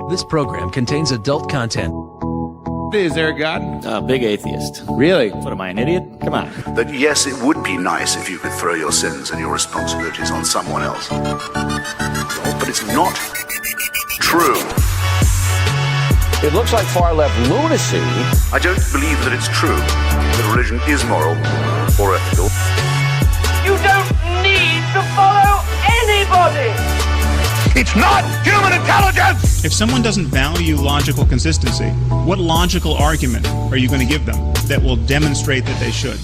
This program contains adult content. Is there a God? Big atheist. Really? What, am I an idiot? Come on. That yes, it would be nice if you could throw your sins and your responsibilities on someone else. But it's not true. It looks like far-left lunacy. I don't believe that it's true that religion is moral or ethical. You don't need to follow anybody! It's not human intelligence! If someone doesn't value logical consistency, what logical argument are you going to give them that will demonstrate that they should?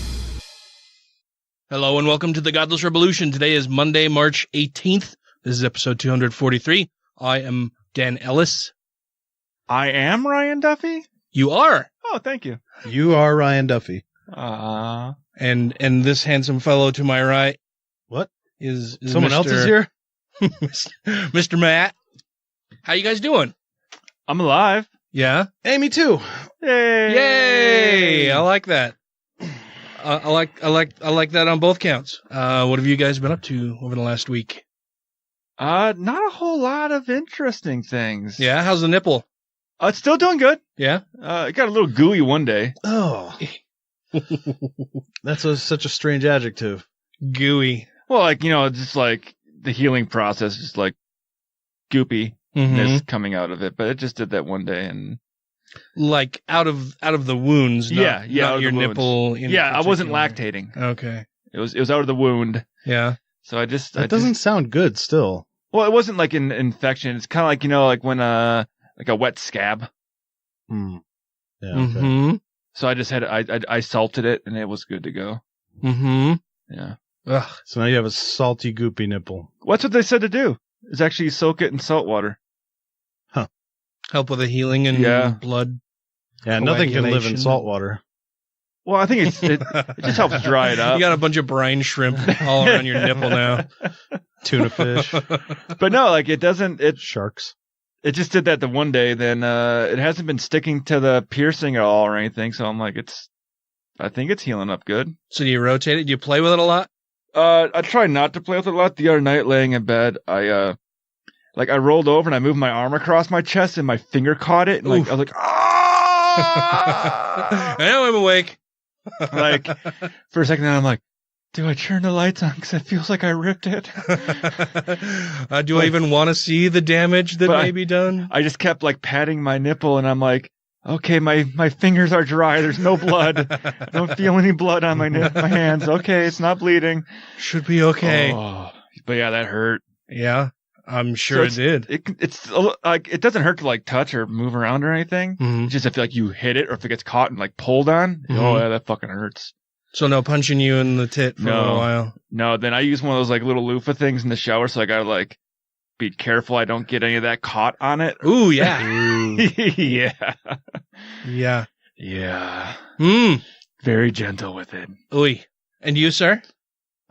Hello and welcome to the Godless Rebelution. Today is Monday, March 18th. This is episode 243. I am Dan Ellis. I am Ryan Duffy? You are. Oh, thank you. You are Ryan Duffy. And this handsome fellow to my right. What? Is someone Mr. else is here? Mr. Matt. How you guys doing? I'm alive. Yeah? Hey, me too. Yay! Yay! I like that. I like that on both counts. What have you guys been up to over the last week? Not a whole lot of interesting things. Yeah? How's the nipple? It's still doing good. Yeah? It got a little gooey one day. Oh. That's such a strange adjective. Gooey. Well, just like the healing process, just like goopy coming out of it. But it just did that one day, and like out of the wounds. Not your nipple. I wasn't lactating. Okay. It was out of the wound. Yeah. So that doesn't sound good. Still. Well, it wasn't like an infection. It's kind of like like when like a wet scab. Yeah. Okay. Mm-hmm. So I just had I salted it, and it was good to go. Mm-hmm. Yeah. Ugh. So now you have a salty, goopy nipple. What's what they said to do? Is actually soak it in salt water. Huh. Help with the healing and blood. Yeah, nothing can live in salt water. Well, I think it just helps dry it up. You got a bunch of brine shrimp all around your nipple now. Tuna fish. But no, it doesn't. Sharks. It just did that the one day. Then it hasn't been sticking to the piercing at all or anything. So I'm like, I think it's healing up good. So do you rotate it? Do you play with it a lot? I try not to play with it a lot. The other night, laying in bed, I rolled over and I moved my arm across my chest and my finger caught it. And I was like, ah! I know I'm awake. For a second, I'm like, do I turn the lights on? Because it feels like I ripped it. Do I even want to see the damage that may be done? I just kept patting my nipple, and I'm like, okay, my fingers are dry. There's no blood. I don't feel any blood on my hands. Okay, it's not bleeding. Should be okay. Oh, but yeah, that hurt. Yeah, I'm sure it did. It's it doesn't hurt to touch or move around or anything. Mm-hmm. It's just if you hit it or if it gets caught and pulled on. Mm-hmm. Oh yeah, that fucking hurts. So no punching you in the tit for a little while. No, then I use one of those little loofah things in the shower, so I gotta be careful I don't get any of that caught on it. Ooh, yeah. Ooh. Yeah. Yeah. Yeah. Very gentle with it. Ooh. And you, sir?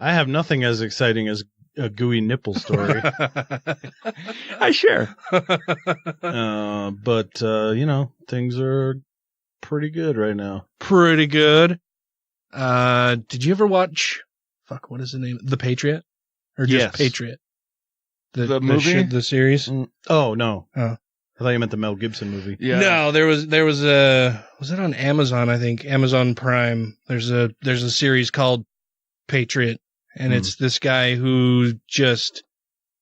I have nothing as exciting as a gooey nipple story. I share. But things are pretty good right now. Pretty good. Did you ever watch, what is the name? The Patriot? Or just Patriot? The movie? The series? Oh, no. Oh. I thought you meant the Mel Gibson movie. Yeah. No, there was was it on Amazon, I think? Amazon Prime. There's a series called Patriot, and it's this guy who just,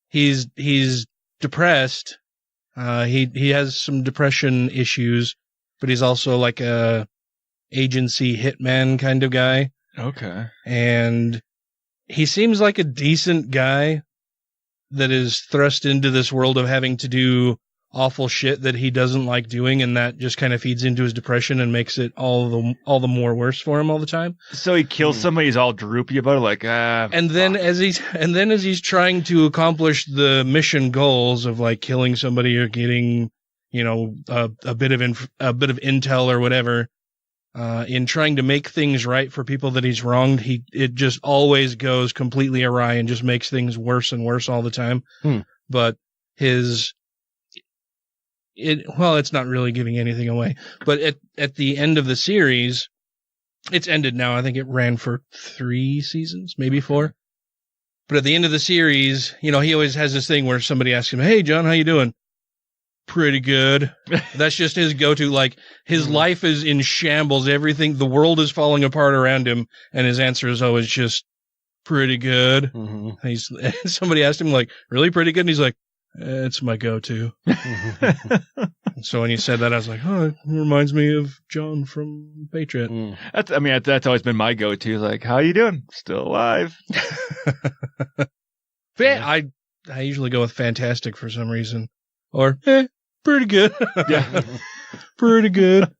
he's depressed. He has some depression issues, but he's also a agency hitman kind of guy. Okay. And he seems like a decent guy that is thrust into this world of having to do awful shit that he doesn't like doing, and that just kind of feeds into his depression and makes it all the more worse for him all the time. So he kills somebody, he's all droopy about it, and then as he's trying to accomplish the mission goals of killing somebody or getting a bit of intel or whatever, in trying to make things right for people that he's wronged, it just always goes completely awry and just makes things worse and worse all the time. But it's not really giving anything away. But at the end of the series, it's ended now. I think it ran for 3 seasons, maybe 4. But at the end of the series, he always has this thing where somebody asks him, "Hey, John, how you doing?" pretty good. That's just his go-to. Like, his life is in shambles. Everything, the world is falling apart around him, and his answer is always just pretty good. Mm-hmm. Somebody asked him, like, really pretty good? And he's like, it's my go-to. So when you said that, I was like, oh, it reminds me of John from Patriot. That's always been my go-to. Like, how you doing? Still alive. I usually go with fantastic for some reason. Or, pretty good. Yeah. Pretty good.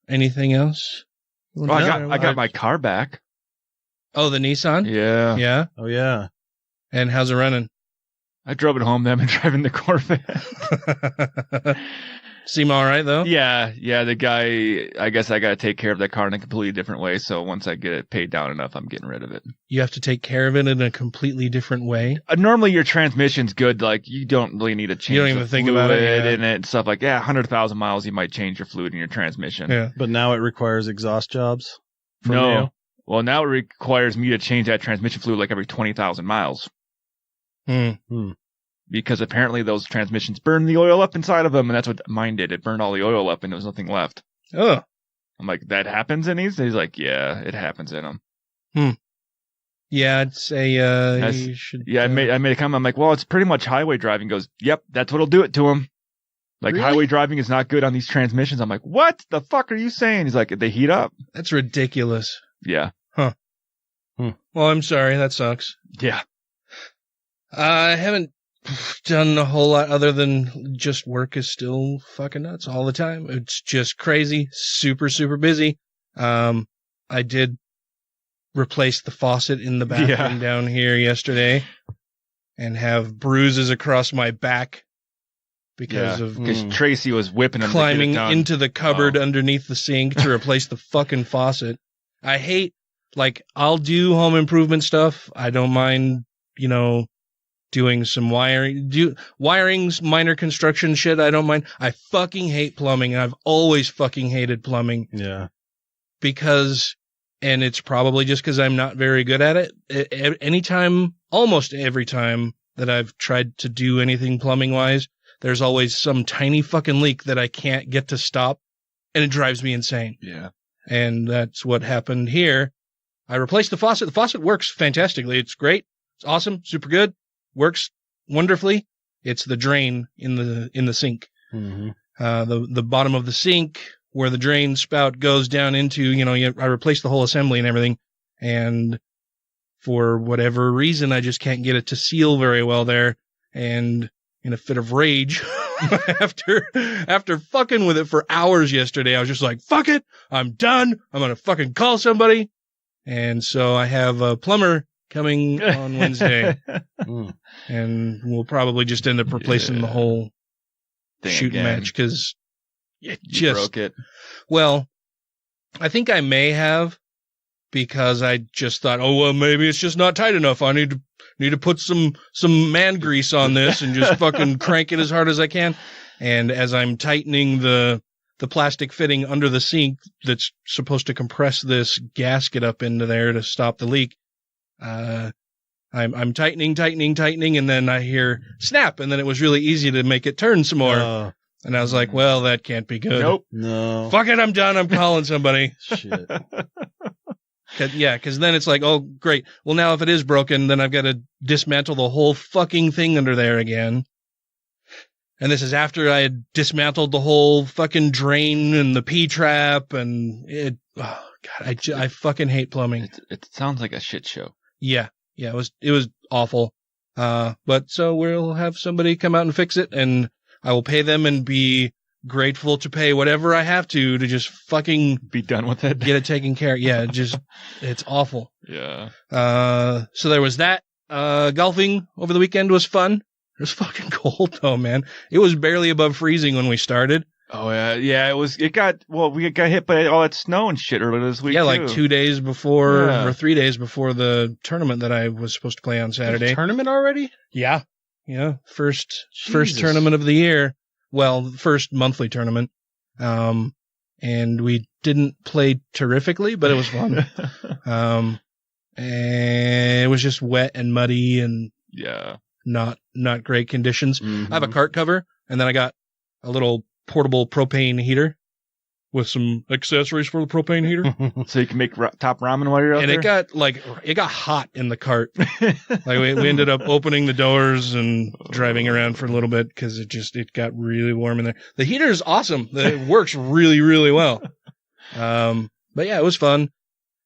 Anything else? Well, I got my car back. Oh, the Nissan? Yeah. Yeah? Oh, yeah. And how's it running? I drove it home, then I've been driving the Corvette. Seem all right, though? Yeah. The guy, I guess I got to take care of that car in a completely different way. So once I get it paid down enough, I'm getting rid of it. You have to take care of it in a completely different way? Normally, your transmission's good. Like, you don't really need to change You don't even think about it. And it, stuff like, 100,000 miles, you might change your fluid in your transmission. Yeah. But now it requires exhaust jobs? No. You? Well, now it requires me to change that transmission fluid like every 20,000 miles. Because apparently those transmissions burn the oil up inside of them, and that's what mine did. It burned all the oil up, and there was nothing left. Oh. I'm like, that happens in these? He's like, yeah, it happens in them. Yeah, I'd say you should... Yeah, I made a comment. I'm like, well, it's pretty much highway driving. He goes, yep, that's what'll do it to him. Like, really? Highway driving is not good on these transmissions. I'm like, what the fuck are you saying? He's like, they heat up. That's ridiculous. Yeah. Huh. Well, I'm sorry. That sucks. Yeah. I haven't done a whole lot other than just work is still fucking nuts all the time. It's just crazy. Super, super busy. I did replace the faucet in the bathroom down here yesterday and have bruises across my back because Tracy was whipping him climbing into the cupboard underneath the sink to replace the fucking faucet. I hate, like, I'll do home improvement stuff. I don't mind, doing some wiring's minor construction shit. I don't mind. I fucking hate plumbing. I've always fucking hated plumbing. Yeah. And it's probably just because I'm not very good at it. Almost every time that I've tried to do anything plumbing wise, there's always some tiny fucking leak that I can't get to stop, and it drives me insane. Yeah. And that's what happened here. I replaced the faucet. The faucet works fantastically. It's great. It's awesome. Super good. Works wonderfully. It's the drain in the sink. Mm-hmm. The bottom of the sink where the drain spout goes down into, I replaced the whole assembly and everything. And for whatever reason, I just can't get it to seal very well there. And in a fit of rage, after fucking with it for hours yesterday, I was just like, fuck it. I'm done. I'm going to fucking call somebody. And so I have a plumber coming on Wednesday. And we'll probably just end up replacing the whole shooting match because you broke it. Well, I think I may have, because I just thought, oh, well, maybe it's just not tight enough. I need to put some man grease on this and just fucking crank it as hard as I can. And as I'm tightening the plastic fitting under the sink that's supposed to compress this gasket up into there to stop the leak, I'm tightening, and then I hear snap, and then it was really easy to make it turn some more. And I was like, well, that can't be good. Nope. No. Fuck it, I'm done. I'm calling somebody. Shit. Because then it's like, oh, great. Well, now if it is broken, then I've got to dismantle the whole fucking thing under there again. And this is after I had dismantled the whole fucking drain and the P-trap, and it, oh, God, I fucking hate plumbing. It sounds like a shit show. Yeah, it was awful. But so we'll have somebody come out and fix it, and I will pay them and be grateful to pay whatever I have to just fucking be done with it. Get it taken care of. Yeah, it's awful. Yeah. So there was that. Golfing over the weekend was fun. It was fucking cold though, man. It was barely above freezing when we started. Oh yeah. We got hit by all that snow and shit earlier this week. Yeah, too. like 2 days before or 3 days before the tournament that I was supposed to play on Saturday. There's a tournament already? Yeah. First tournament of the year. Well, first monthly tournament. And we didn't play terrifically, but it was fun. And it was just wet and muddy and not great conditions. I have a cart cover, and then I got a little portable propane heater with some accessories for the propane heater. So you can make top ramen while you're out and there? it got hot in the cart. Like we ended up opening the doors and driving around for a little bit because it got really warm in there. The heater is awesome. It works really, really well. But yeah, it was fun.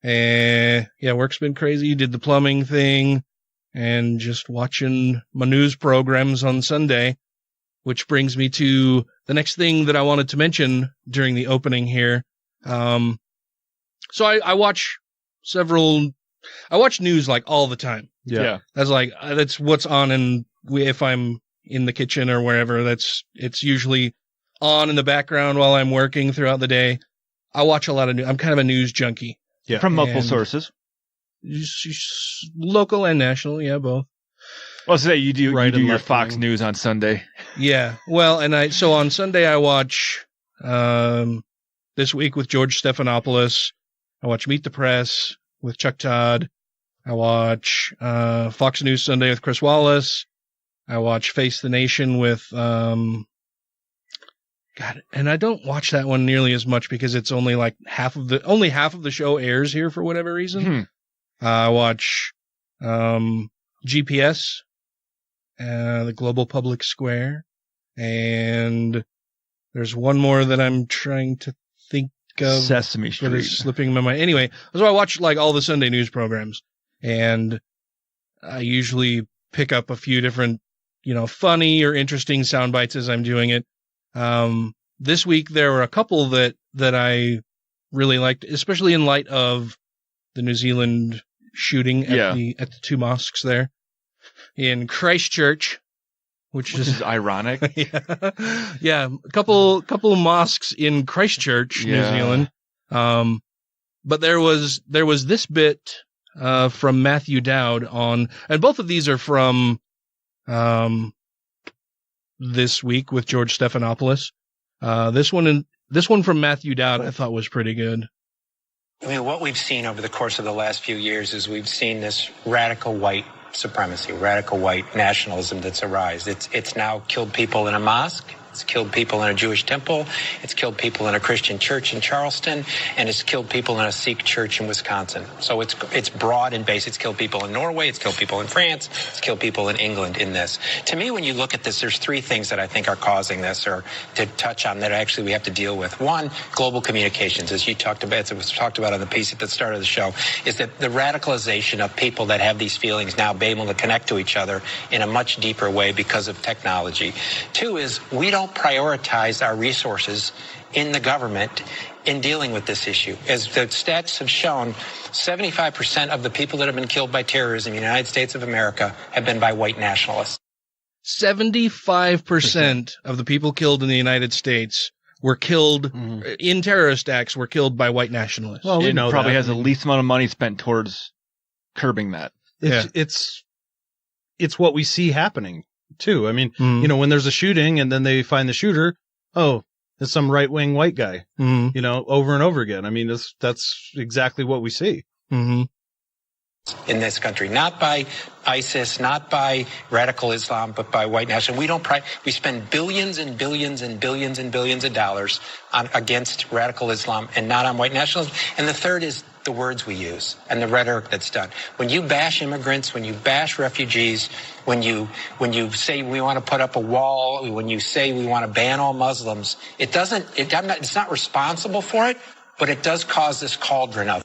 And yeah, work's been crazy. Did the plumbing thing and just watching my news programs on Sunday, which brings me to the next thing that I wanted to mention during the opening here. So I watch news like all the time. Yeah. That's what's on. And if I'm in the kitchen or wherever, it's usually on in the background while I'm working throughout the day. I watch a lot of news. I'm kind of a news junkie. Yeah. From multiple sources. Local and national. Yeah, both. Well, so you do your Fox News on Sunday. Yeah. Well, so on Sunday I watch This Week with George Stephanopoulos. I watch Meet the Press with Chuck Todd. I watch Fox News Sunday with Chris Wallace. I watch Face the Nation with and I don't watch that one nearly as much because it's only like half of the show airs here for whatever reason. I watch GPS. The Global Public Square, and there's one more that I'm trying to think of. Sesame Street. That is slipping my mind. Anyway, so I watch like all the Sunday news programs, and I usually pick up a few different, funny or interesting sound bites as I'm doing it. This week there were a couple that I really liked, especially in light of the New Zealand shooting at the two mosques there in Christchurch, which is ironic. Yeah. A couple of mosques in Christchurch, New Zealand. But there was this bit from Matthew Dowd on, and both of these are from This Week with George Stephanopoulos. This one from Matthew Dowd I thought was pretty good. I mean, what we've seen over the course of the last few years is we've seen this radical white supremacy, radical white nationalism that's arisen. It's now killed people in a mosque. It's killed people in a Jewish temple. It's killed people in a Christian church in Charleston, and it's killed people in a Sikh church in Wisconsin. So it's broad and base. It's killed people in Norway. It's killed people in France. It's killed people in England in this. To me, when you look at this, there's three things that I think are causing this, or to touch on that actually we have to deal with. One, global communications, as you talked about, as it was talked about on the piece at the start of the show, is that the radicalization of people that have these feelings now be able to connect to each other in a much deeper way because of technology. Two is we don't prioritize our resources in the government in dealing with this issue. As the stats have shown, 75% of the people that have been killed by terrorism in the United States of America have been by white nationalists. 75% of the people killed in the United States were killed in terrorist acts were killed by white nationalists. Well, we know probably has the least amount of money spent towards curbing that. It's what we see happening too. I mean, when there's a shooting and then they find the shooter, it's some right-wing white guy, over and over again. I mean, that's exactly what we see. In this country, not by ISIS, not by radical Islam, but by white nationalism. We spend billions and billions and billions and billions of dollars against radical Islam and not on white nationalism. And the third is the words we use and the rhetoric that's done. When you bash immigrants, when you bash refugees, when you say we want to put up a wall, when you say we want to ban all Muslims, it's not responsible for it, but it does cause this cauldron of.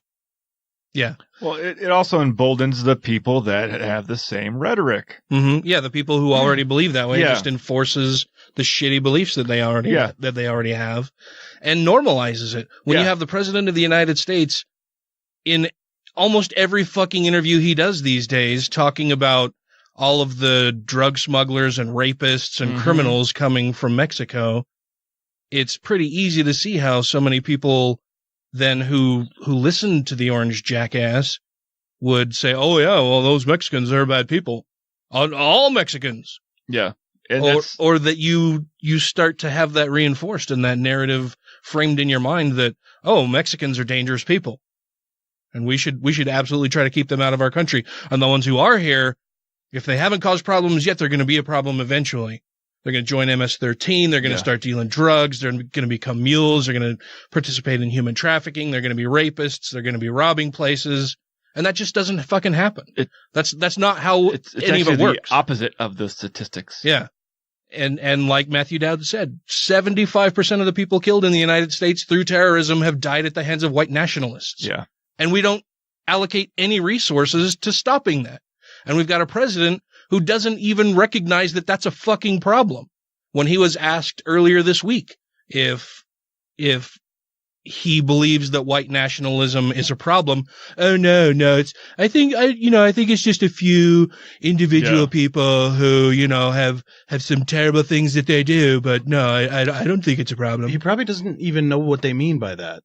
Yeah. Well, it also emboldens the people that have the same rhetoric. Yeah, the people who already believe that way. It just enforces the shitty beliefs that they already have, and normalizes it. When you have the president of the United States in almost every fucking interview he does these days talking about all of the drug smugglers and rapists and criminals coming from Mexico, it's pretty easy to see how so many people then who listen to the orange jackass would say, oh yeah, well, those Mexicans are bad people. All Mexicans. Yeah. Or that you start to have that reinforced and that narrative framed in your mind that, oh, Mexicans are dangerous people. And we should absolutely try to keep them out of our country. And the ones who are here, If they haven't caused problems yet, they're going to be a problem eventually. They're going to join MS-13. They're going to start dealing drugs. They're going to become mules. They're going to participate in human trafficking. They're going to be rapists. They're going to be robbing places. And that just doesn't fucking happen. That's not how any of it works. The opposite of the statistics. Yeah. And like Matthew Dowd said, 75% of the people killed in the United States through terrorism have died at the hands of white nationalists. Yeah. And we don't allocate any resources to stopping that. And we've got a president who doesn't even recognize that that's a fucking problem. When he was asked earlier this week if he believes that white nationalism is a problem. Oh no, I think it's just a few individual people who, have some terrible things that they do, but no, I don't think it's a problem. He probably doesn't even know what they mean by that,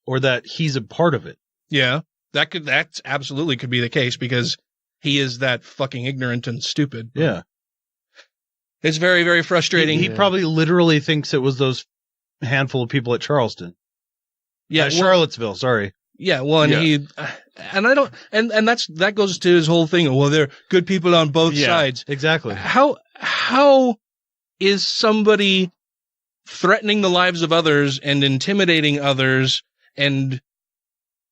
or that he's a part of it. Yeah, that absolutely could be the case, because he is that fucking ignorant and stupid. Yeah. It's very, very frustrating. He probably literally thinks it was those handful of people at Charleston. Yeah, Charlottesville. Sorry. Yeah, well, and that goes to his whole thing. Well, they're good people on both sides. Exactly. How is somebody threatening the lives of others and intimidating others and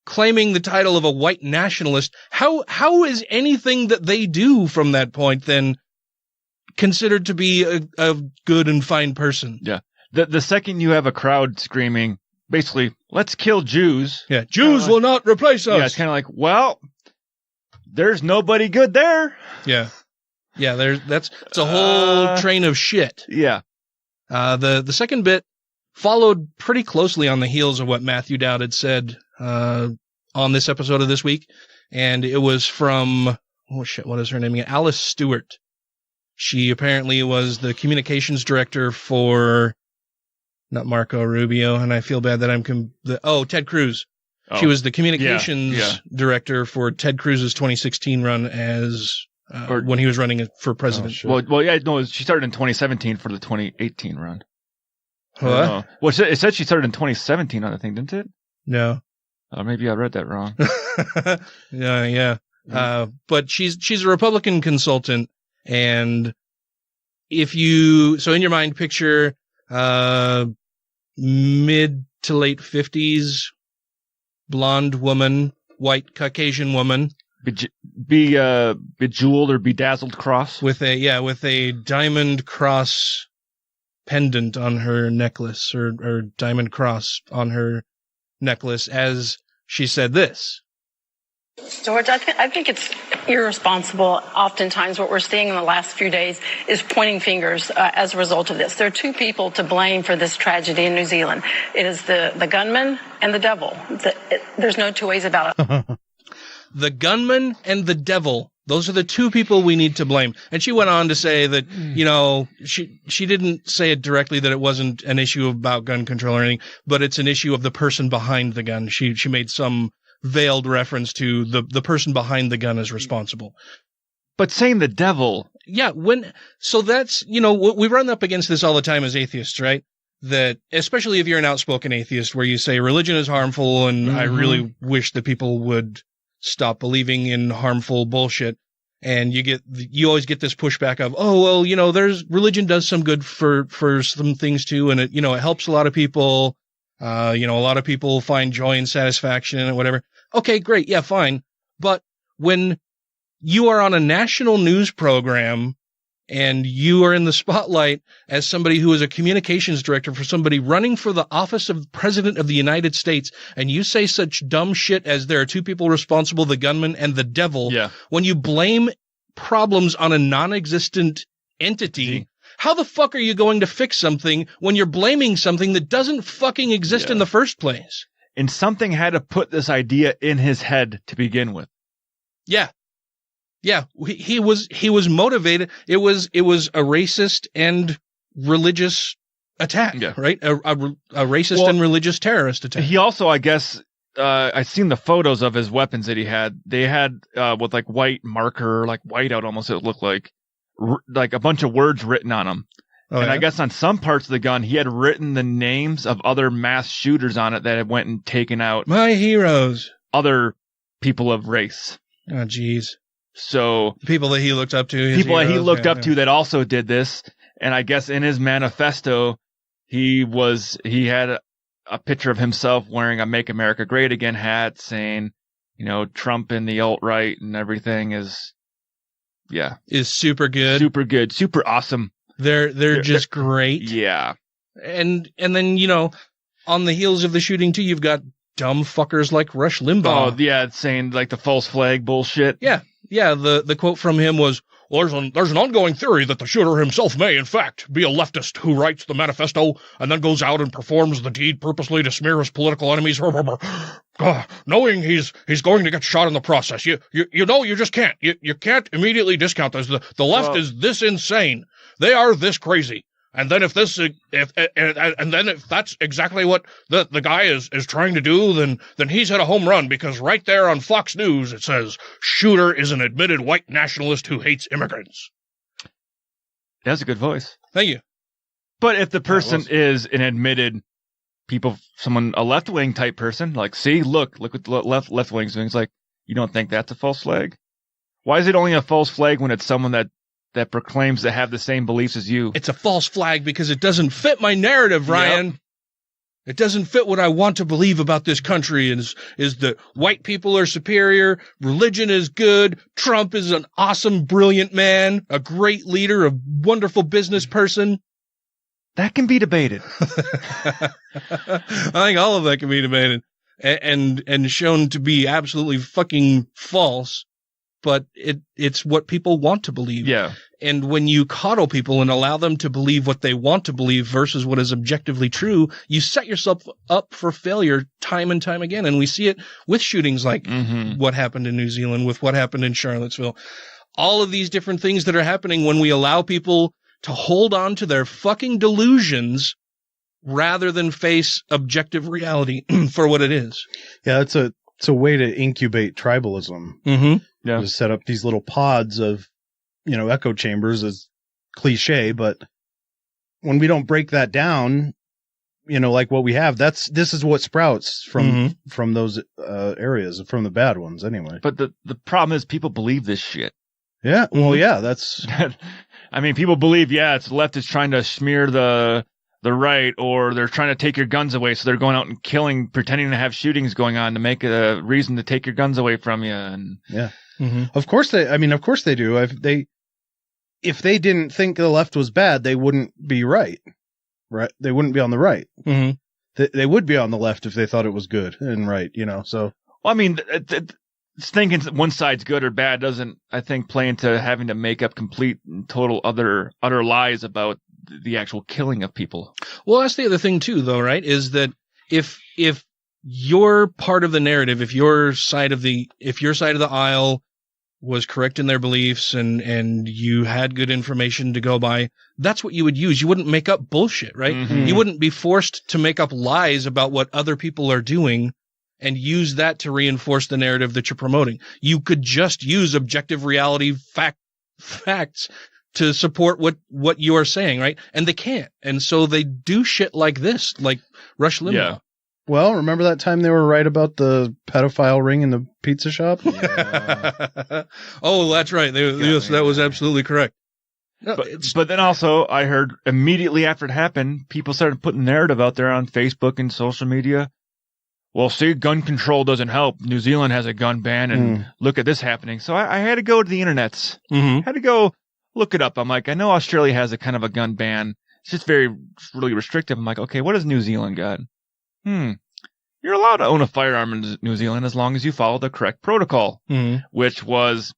claiming the title of a white nationalist? How is anything that they do from that point then considered to be a good and fine person? Yeah. The second you have a crowd screaming, basically, let's kill Jews. Yeah, Jews will not replace us. Yeah, it's kind of like, well, there's nobody good there. Yeah. Yeah, it's a whole train of shit. Yeah. The second bit followed pretty closely on the heels of what Matthew Dowd had said on this episode of This Week, and it was from, what is her name again? Alice Stewart. She apparently was the communications director for, not Marco Rubio, and I feel bad that Ted Cruz. Oh, she was the communications director for Ted Cruz's 2016 run as when he was running for president. She started in 2017 for the 2018 run. What? Well, it said she started in 2017 on the thing, didn't it? No. Maybe I read that wrong. Yeah. But she's a Republican consultant, and in your mind picture mid to late 50s, blonde woman, white Caucasian woman, bejeweled or bedazzled cross with a diamond cross pendant on her necklace, or diamond cross on her necklace, as she said this. George, I think it's irresponsible. Oftentimes what we're seeing in the last few days is pointing fingers as a result of this. There are two people to blame for this tragedy in New Zealand. It is the gunman and the devil. There's no two ways about it. The gunman and the devil. Those are the two people we need to blame. And she went on to say that, she didn't say it directly, that it wasn't an issue about gun control or anything, but it's an issue of the person behind the gun. She made some veiled reference to the person behind the gun is responsible. But saying the devil. Yeah. So that's, we run up against this all the time as atheists, right? That, especially if you're an outspoken atheist, where you say religion is harmful, and I really wish that people would stop believing in harmful bullshit. And you always get this pushback of, religion does some good for some things too. And it helps a lot of people. A lot of people find joy and satisfaction and whatever. Okay, great. Yeah, fine. But when you are on a national news program and you are in the spotlight as somebody who is a communications director for somebody running for the office of President of the United States, and you say such dumb shit as there are two people responsible, the gunman and the devil, when you blame problems on a non-existent entity, how the fuck are you going to fix something when you're blaming something that doesn't fucking exist in the first place? And something had to put this idea in his head to begin with. Yeah. Yeah, he was motivated. It was a racist and religious attack, right? A racist and religious terrorist attack. He also, I guess, I've seen the photos of his weapons that he had. They had with like white marker, like whiteout almost, it looked like a bunch of words written on them. I guess on some parts of the gun, he had written the names of other mass shooters on it that had went and taken out my heroes, other people of race. Oh, geez. So people that he looked up to, people that he looked up to that also did this. And I guess in his manifesto, he had a picture of himself wearing a "Make America Great Again" hat, saying, Trump and the alt-right and everything is super good, super awesome. They're just great. Yeah. And then, on the heels of the shooting too, you've got dumb fuckers like Rush Limbaugh. Oh yeah, it's saying like the false flag bullshit. Yeah. The quote from him was, "Well, there's an ongoing theory that the shooter himself may, in fact, be a leftist who writes the manifesto and then goes out and performs the deed purposely to smear his political enemies, knowing he's going to get shot in the process. You just can't. You can't immediately discount this. The left is this insane. They are this crazy. And then if that's exactly what the guy is trying to do, then he's hit a home run, because right there on Fox News it says shooter is an admitted white nationalist who hates immigrants." That's a good voice. Thank you. But if the person is an admitted a left-wing type person, like, see, look what the left-wing's doing. It's like, you don't think that's a false flag? Why is it only a false flag when it's someone that proclaims to have the same beliefs as you? It's a false flag because it doesn't fit my narrative, Ryan. Yep. It doesn't fit what I want to believe about this country is that white people are superior, religion is good, Trump is an awesome, brilliant man, a great leader, a wonderful business person. That can be debated. I think all of that can be debated and shown to be absolutely fucking false. But it's what people want to believe. Yeah. And when you coddle people and allow them to believe what they want to believe versus what is objectively true, you set yourself up for failure time and time again. And we see it with shootings like what happened in New Zealand, with what happened in Charlottesville. All of these different things that are happening when we allow people to hold on to their fucking delusions rather than face objective reality for what it is. Yeah, it's a way to incubate tribalism. Mm-hmm. Yeah. To set up these little pods of, echo chambers, is cliche, but when we don't break that down, like what we have, this is what sprouts from those areas, from the bad ones anyway. But the problem is people believe this shit. Yeah. Well, yeah, that's. I mean, people believe, it's the left is trying to smear the right, or they're trying to take your guns away, so they're going out and killing, pretending to have shootings going on to make a reason to take your guns away from you. And yeah, of course they do. If they didn't think the left was bad, they wouldn't be right. They wouldn't be on the right. They would be on the left if they thought it was good and right. So. Well, I mean, thinking one side's good or bad doesn't, I think, play into having to make up complete and total utter lies about the actual killing of people. Well, that's the other thing too, though, right? Is that if your part of the narrative, if your side of the aisle was correct in their beliefs and you had good information to go by, that's what you would use. You wouldn't make up bullshit, right? You wouldn't be forced to make up lies about what other people are doing and use that to reinforce the narrative that you're promoting. You could just use objective reality facts to support what you are saying, right? And they can't. And so they do shit like this, like Rush Limbaugh. Yeah. Well, remember that time they were right about the pedophile ring in the pizza shop? Yeah. Oh, that's right. Yes, that was absolutely correct. No, but then also, I heard immediately after it happened, people started putting narrative out there on Facebook and social media. Well, see, gun control doesn't help. New Zealand has a gun ban, and look at this happening. So I had to go to the internets. Had to go look it up. I'm like, I know Australia has a kind of a gun ban. It's just really restrictive. I'm like, okay, what has New Zealand got? You're allowed to own a firearm in New Zealand as long as you follow the correct protocol, which was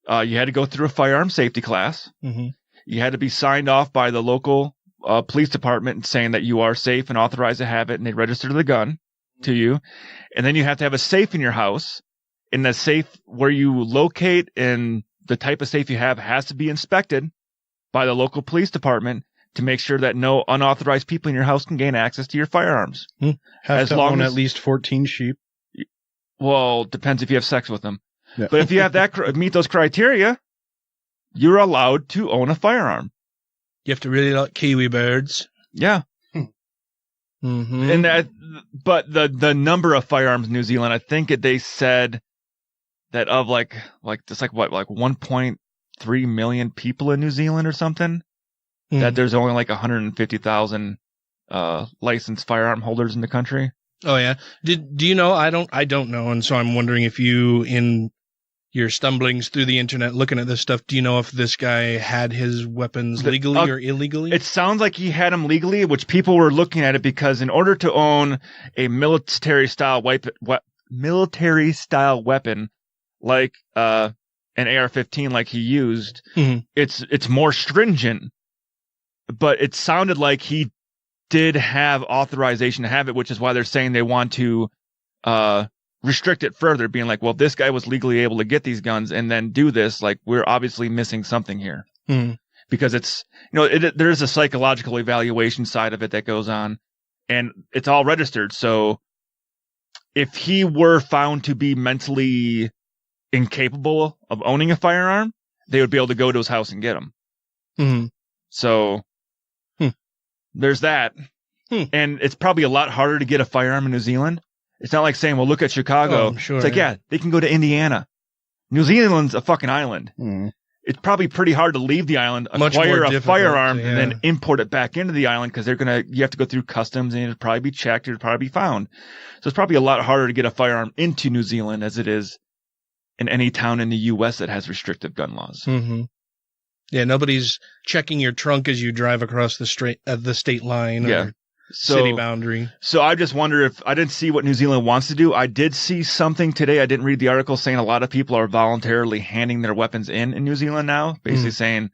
you had to go through a firearm safety class. You had to be signed off by the local police department saying that you are safe and authorized to have it, and they register the gun to you. And then you have to have a safe in your house, and the safe where you locate and the type of safe you have has to be inspected by the local police department to make sure that no unauthorized people in your house can gain access to your firearms. Have to own at least 14 sheep. Well, depends if you have sex with them. Yeah. But if you have meet those criteria, you're allowed to own a firearm. You have to really like kiwi birds. Yeah. And but the number of firearms in New Zealand, I think they said that of like 1.3 million people in New Zealand or something, that there's only like 150,000 licensed firearm holders in the country. Oh yeah. Do you know? I don't know, and so I'm wondering if you, in your stumblings through the internet looking at this stuff, do you know if this guy had his weapons legally or illegally? It sounds like he had them legally, which people were looking at it because in order to own a military style weapon like an AR-15 like he used, it's more stringent. But it sounded like he did have authorization to have it, which is why they're saying they want to restrict it further, being like, well, if this guy was legally able to get these guns and then do this, like, we're obviously missing something here. Because it's, there's a psychological evaluation side of it that goes on, and it's all registered. So if he were found to be mentally incapable of owning a firearm, they would be able to go to his house and get him. So there's that. And it's probably a lot harder to get a firearm in New Zealand. It's not like saying, well, look at Chicago. Oh, sure, it's like, yeah, they can go to Indiana. New Zealand's a fucking island. It's probably pretty hard to leave the island, acquire a firearm, and then import it back into the island because you have to go through customs and it'll probably be checked, it'll probably be found. So it's probably a lot harder to get a firearm into New Zealand as it is in any town in the U.S. that has restrictive gun laws. Yeah, nobody's checking your trunk as you drive across the state line or city boundary. So I just wonder if I didn't see what New Zealand wants to do. I did see something today. I didn't read the article saying a lot of people are voluntarily handing their weapons in New Zealand now, basically saying,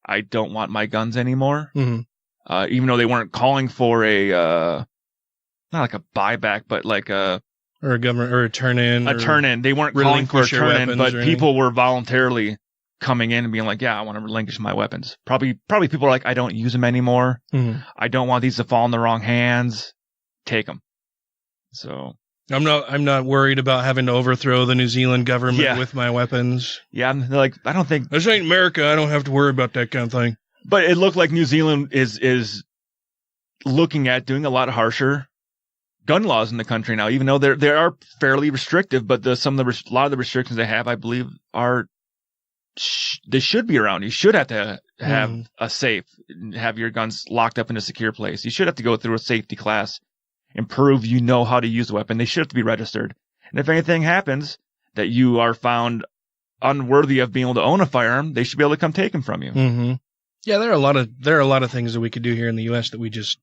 I don't want my guns anymore. Even though they weren't calling for not like a buyback, but like a turn-in. A turn-in. They weren't calling for a turn-in, but people were voluntarily coming in and being like, yeah, I want to relinquish my weapons. Probably people are like, I don't use them anymore. I don't want these to fall in the wrong hands. Take them. So I'm not worried about having to overthrow the New Zealand government with my weapons. Yeah, I'm like, I don't think this ain't America. I don't have to worry about that kind of thing. But it looked like New Zealand is looking at doing a lot harsher gun laws in the country now, even though they are fairly restrictive. But a lot of the restrictions they have, I believe, they should be around. You should have to have a safe, have your guns locked up in a secure place. You should have to go through a safety class and prove you know how to use the weapon. They should have to be registered. And if anything happens that you are found unworthy of being able to own a firearm, they should be able to come take them from you. Yeah, there are a lot of things that we could do here in the U.S. that we just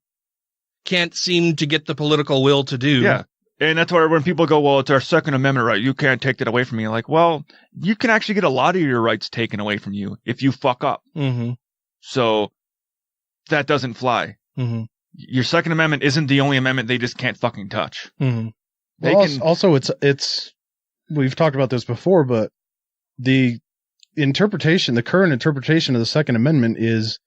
can't seem to get the political will to do. Yeah. And that's why when people go, well, it's our Second Amendment right, you can't take that away from me. Like, well, you can actually get a lot of your rights taken away from you if you fuck up. So that doesn't fly. Your Second Amendment isn't the only amendment they just can't fucking touch. Also, it's we've talked about this before, but the current interpretation of the Second Amendment is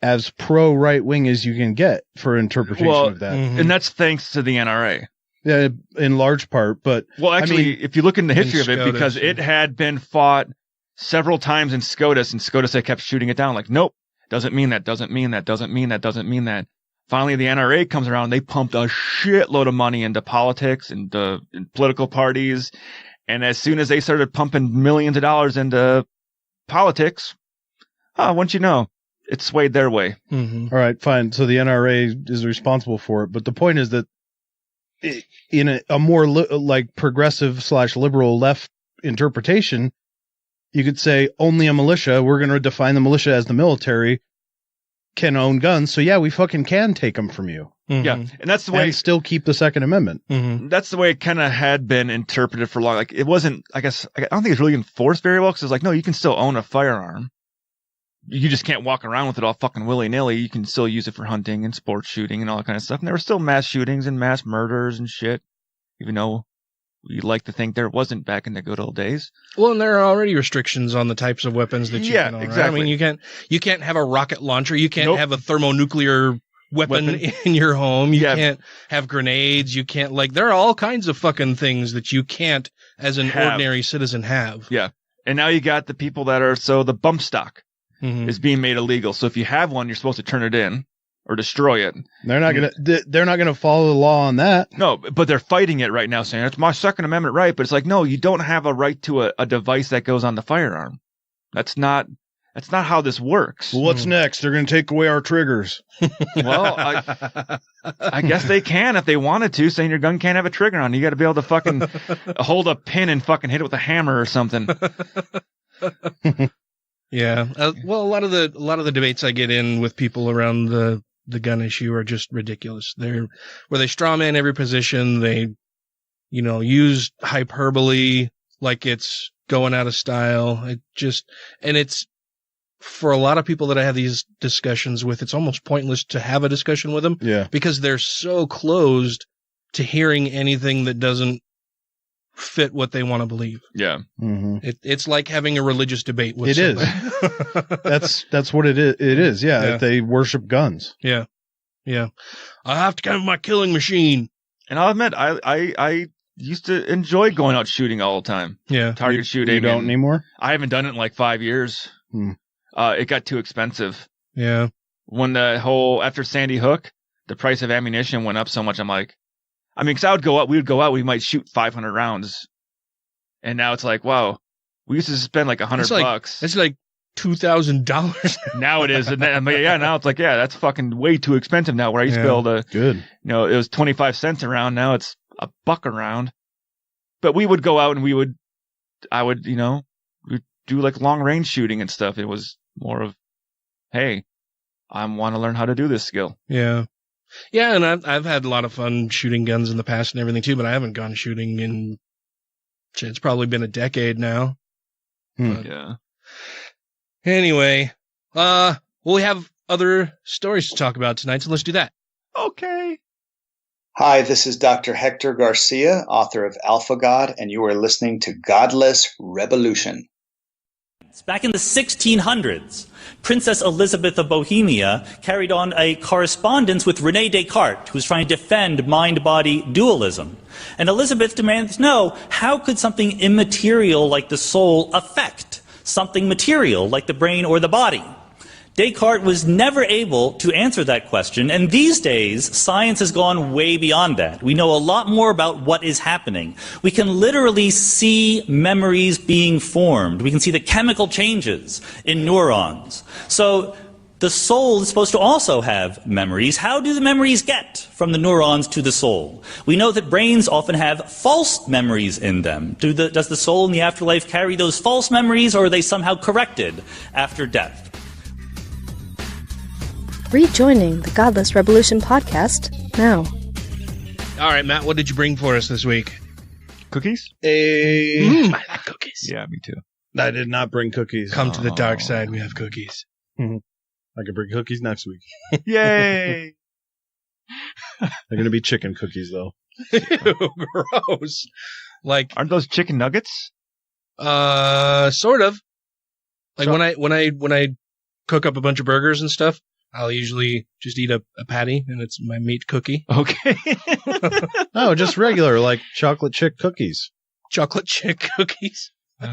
as pro right wing as you can get for interpretation of that. And that's thanks to the NRA. Yeah, in large part, but actually, if you look in the history of it, because it had been fought several times in SCOTUS, and SCOTUS they kept shooting it down. Like, nope, doesn't mean that, doesn't mean that, doesn't mean that, doesn't mean that. Finally, the NRA comes around. They pumped a shitload of money into politics and political parties, and as soon as they started pumping millions of dollars into politics, once you know, it swayed their way. All right, fine. So the NRA is responsible for it, but the point is that in a more progressive / liberal left interpretation, you could say only a militia, we're going to define the militia as the military, can own guns. So yeah, we fucking can take them from you. Yeah. And that's the way. And still keep the Second Amendment. That's the way it kind of had been interpreted for long. Like, it wasn't, I guess, I don't think it's really enforced very well, because it's like, no, you can still own a firearm. You just can't walk around with it all fucking willy-nilly. You can still use it for hunting and sports shooting and all that kind of stuff. And there were still mass shootings and mass murders and shit, even though we like to think there wasn't back in the good old days. Well, and there are already restrictions on the types of weapons that you can own. Exactly. Right? I mean, you can't have a rocket launcher. You can't have a thermonuclear weapon in your home. You can't have grenades. You can't, there are all kinds of fucking things that you can't, as an ordinary citizen, have. Yeah. And now you got the people that are, the bump stock is being made illegal. So if you have one, you're supposed to turn it in, or destroy it. They're not gonna follow the law on that. No, but they're fighting it right now, saying it's my Second Amendment right. But it's like, no, you don't have a right to a device that goes on the firearm. That's not how this works. Well, what's next? They're gonna take away our triggers. Well, I guess they can if they wanted to, saying your gun can't have a trigger on it. You got to be able to fucking hold a pin and fucking hit it with a hammer or something. Yeah. Well, a lot of the debates I get in with people around the gun issue are just ridiculous. Where they straw man every position. They, use hyperbole like it's going out of style. It's for a lot of people that I have these discussions with, it's almost pointless to have a discussion with them. Yeah. Because they're so closed to hearing anything that doesn't fit what they want to believe. Yeah. Mm-hmm. It's like having a religious debate with somebody. That's what it is. It is. Yeah. They worship guns. Yeah. Yeah. I have to have my killing machine. And I'll admit, I used to enjoy going out shooting all the time. Yeah. Target shooting. You don't anymore? I haven't done it in like 5 years. It got too expensive. Yeah. When after Sandy Hook, the price of ammunition went up so much, I'm like, because we would go out, we might shoot 500 rounds. And now it's like, wow, we used to spend like $100. It's like $2,000. Now it is. And then, now it's like, that's fucking way too expensive now, where I used to be able to, good. It was 25 cents a round. Now it's $1 a round. But we would go out and we'd do like long range shooting and stuff. It was more of, hey, I want to learn how to do this skill. Yeah. Yeah, and I've had a lot of fun shooting guns in the past and everything too, but I haven't gone shooting in, it's probably been a decade now. Yeah. Anyway, we have other stories to talk about tonight, so let's do that. Okay. Hi, this is Dr. Hector Garcia, author of Alpha God, and you are listening to Godless Rebelution. Back in the 1600s, Princess Elizabeth of Bohemia carried on a correspondence with René Descartes, who was trying to defend mind-body dualism. And Elizabeth demanded to know, how could something immaterial like the soul affect something material like the brain or the body? Descartes was never able to answer that question, and these days, science has gone way beyond that. We know a lot more about what is happening. We can literally see memories being formed. We can see the chemical changes in neurons. So the soul is supposed to also have memories. How do the memories get from the neurons to the soul? We know that brains often have false memories in them. Does the soul in the afterlife carry those false memories, or are they somehow corrected after death? Rejoining the Godless Rebelution podcast now. All right, Matt, what did you bring for us this week? Cookies? I like cookies. Yeah, me too. I did not bring cookies. Come to the dark side, we have cookies. I can bring cookies next week. Yay! They're going to be chicken cookies, though. Ew, gross. Like, aren't those chicken nuggets? Sort of. Like when I cook up a bunch of burgers and stuff, I'll usually just eat a patty, and it's my meat cookie. Okay. No, just regular, like chocolate chip cookies. Chocolate chip cookies? You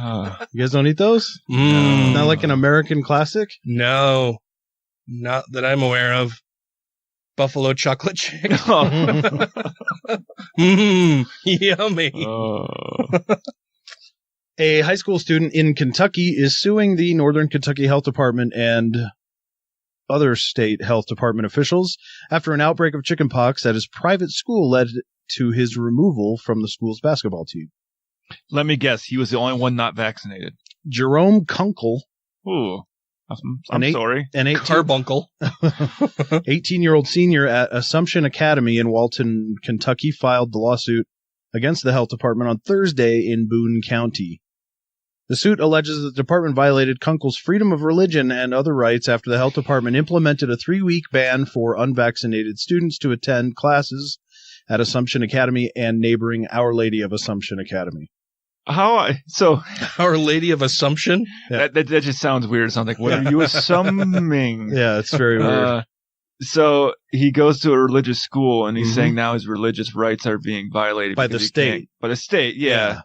guys don't eat those? Not like an American classic? No. Not that I'm aware of. Buffalo chocolate chip. Yummy. A high school student in Kentucky is suing the Northern Kentucky Health Department and other state health department officials after an outbreak of chickenpox at his private school led to his removal from the school's basketball team. Let me guess, he was the only one not vaccinated. Jerome Kunkel. Ooh, I'm sorry. An Carbuncle. 18-year-old senior at Assumption Academy in Walton, Kentucky, filed the lawsuit against the health department on Thursday in Boone County. The suit alleges that the department violated Kunkel's freedom of religion and other rights after the health department implemented a 3-week ban for unvaccinated students to attend classes at Assumption Academy and neighboring Our Lady of Assumption Academy. Our Lady of Assumption? Yeah. That just sounds weird. It sounds like, what are you assuming? Yeah, it's very weird. So he goes to a religious school, and he's saying now his religious rights are being violated by the state. By the state, yeah.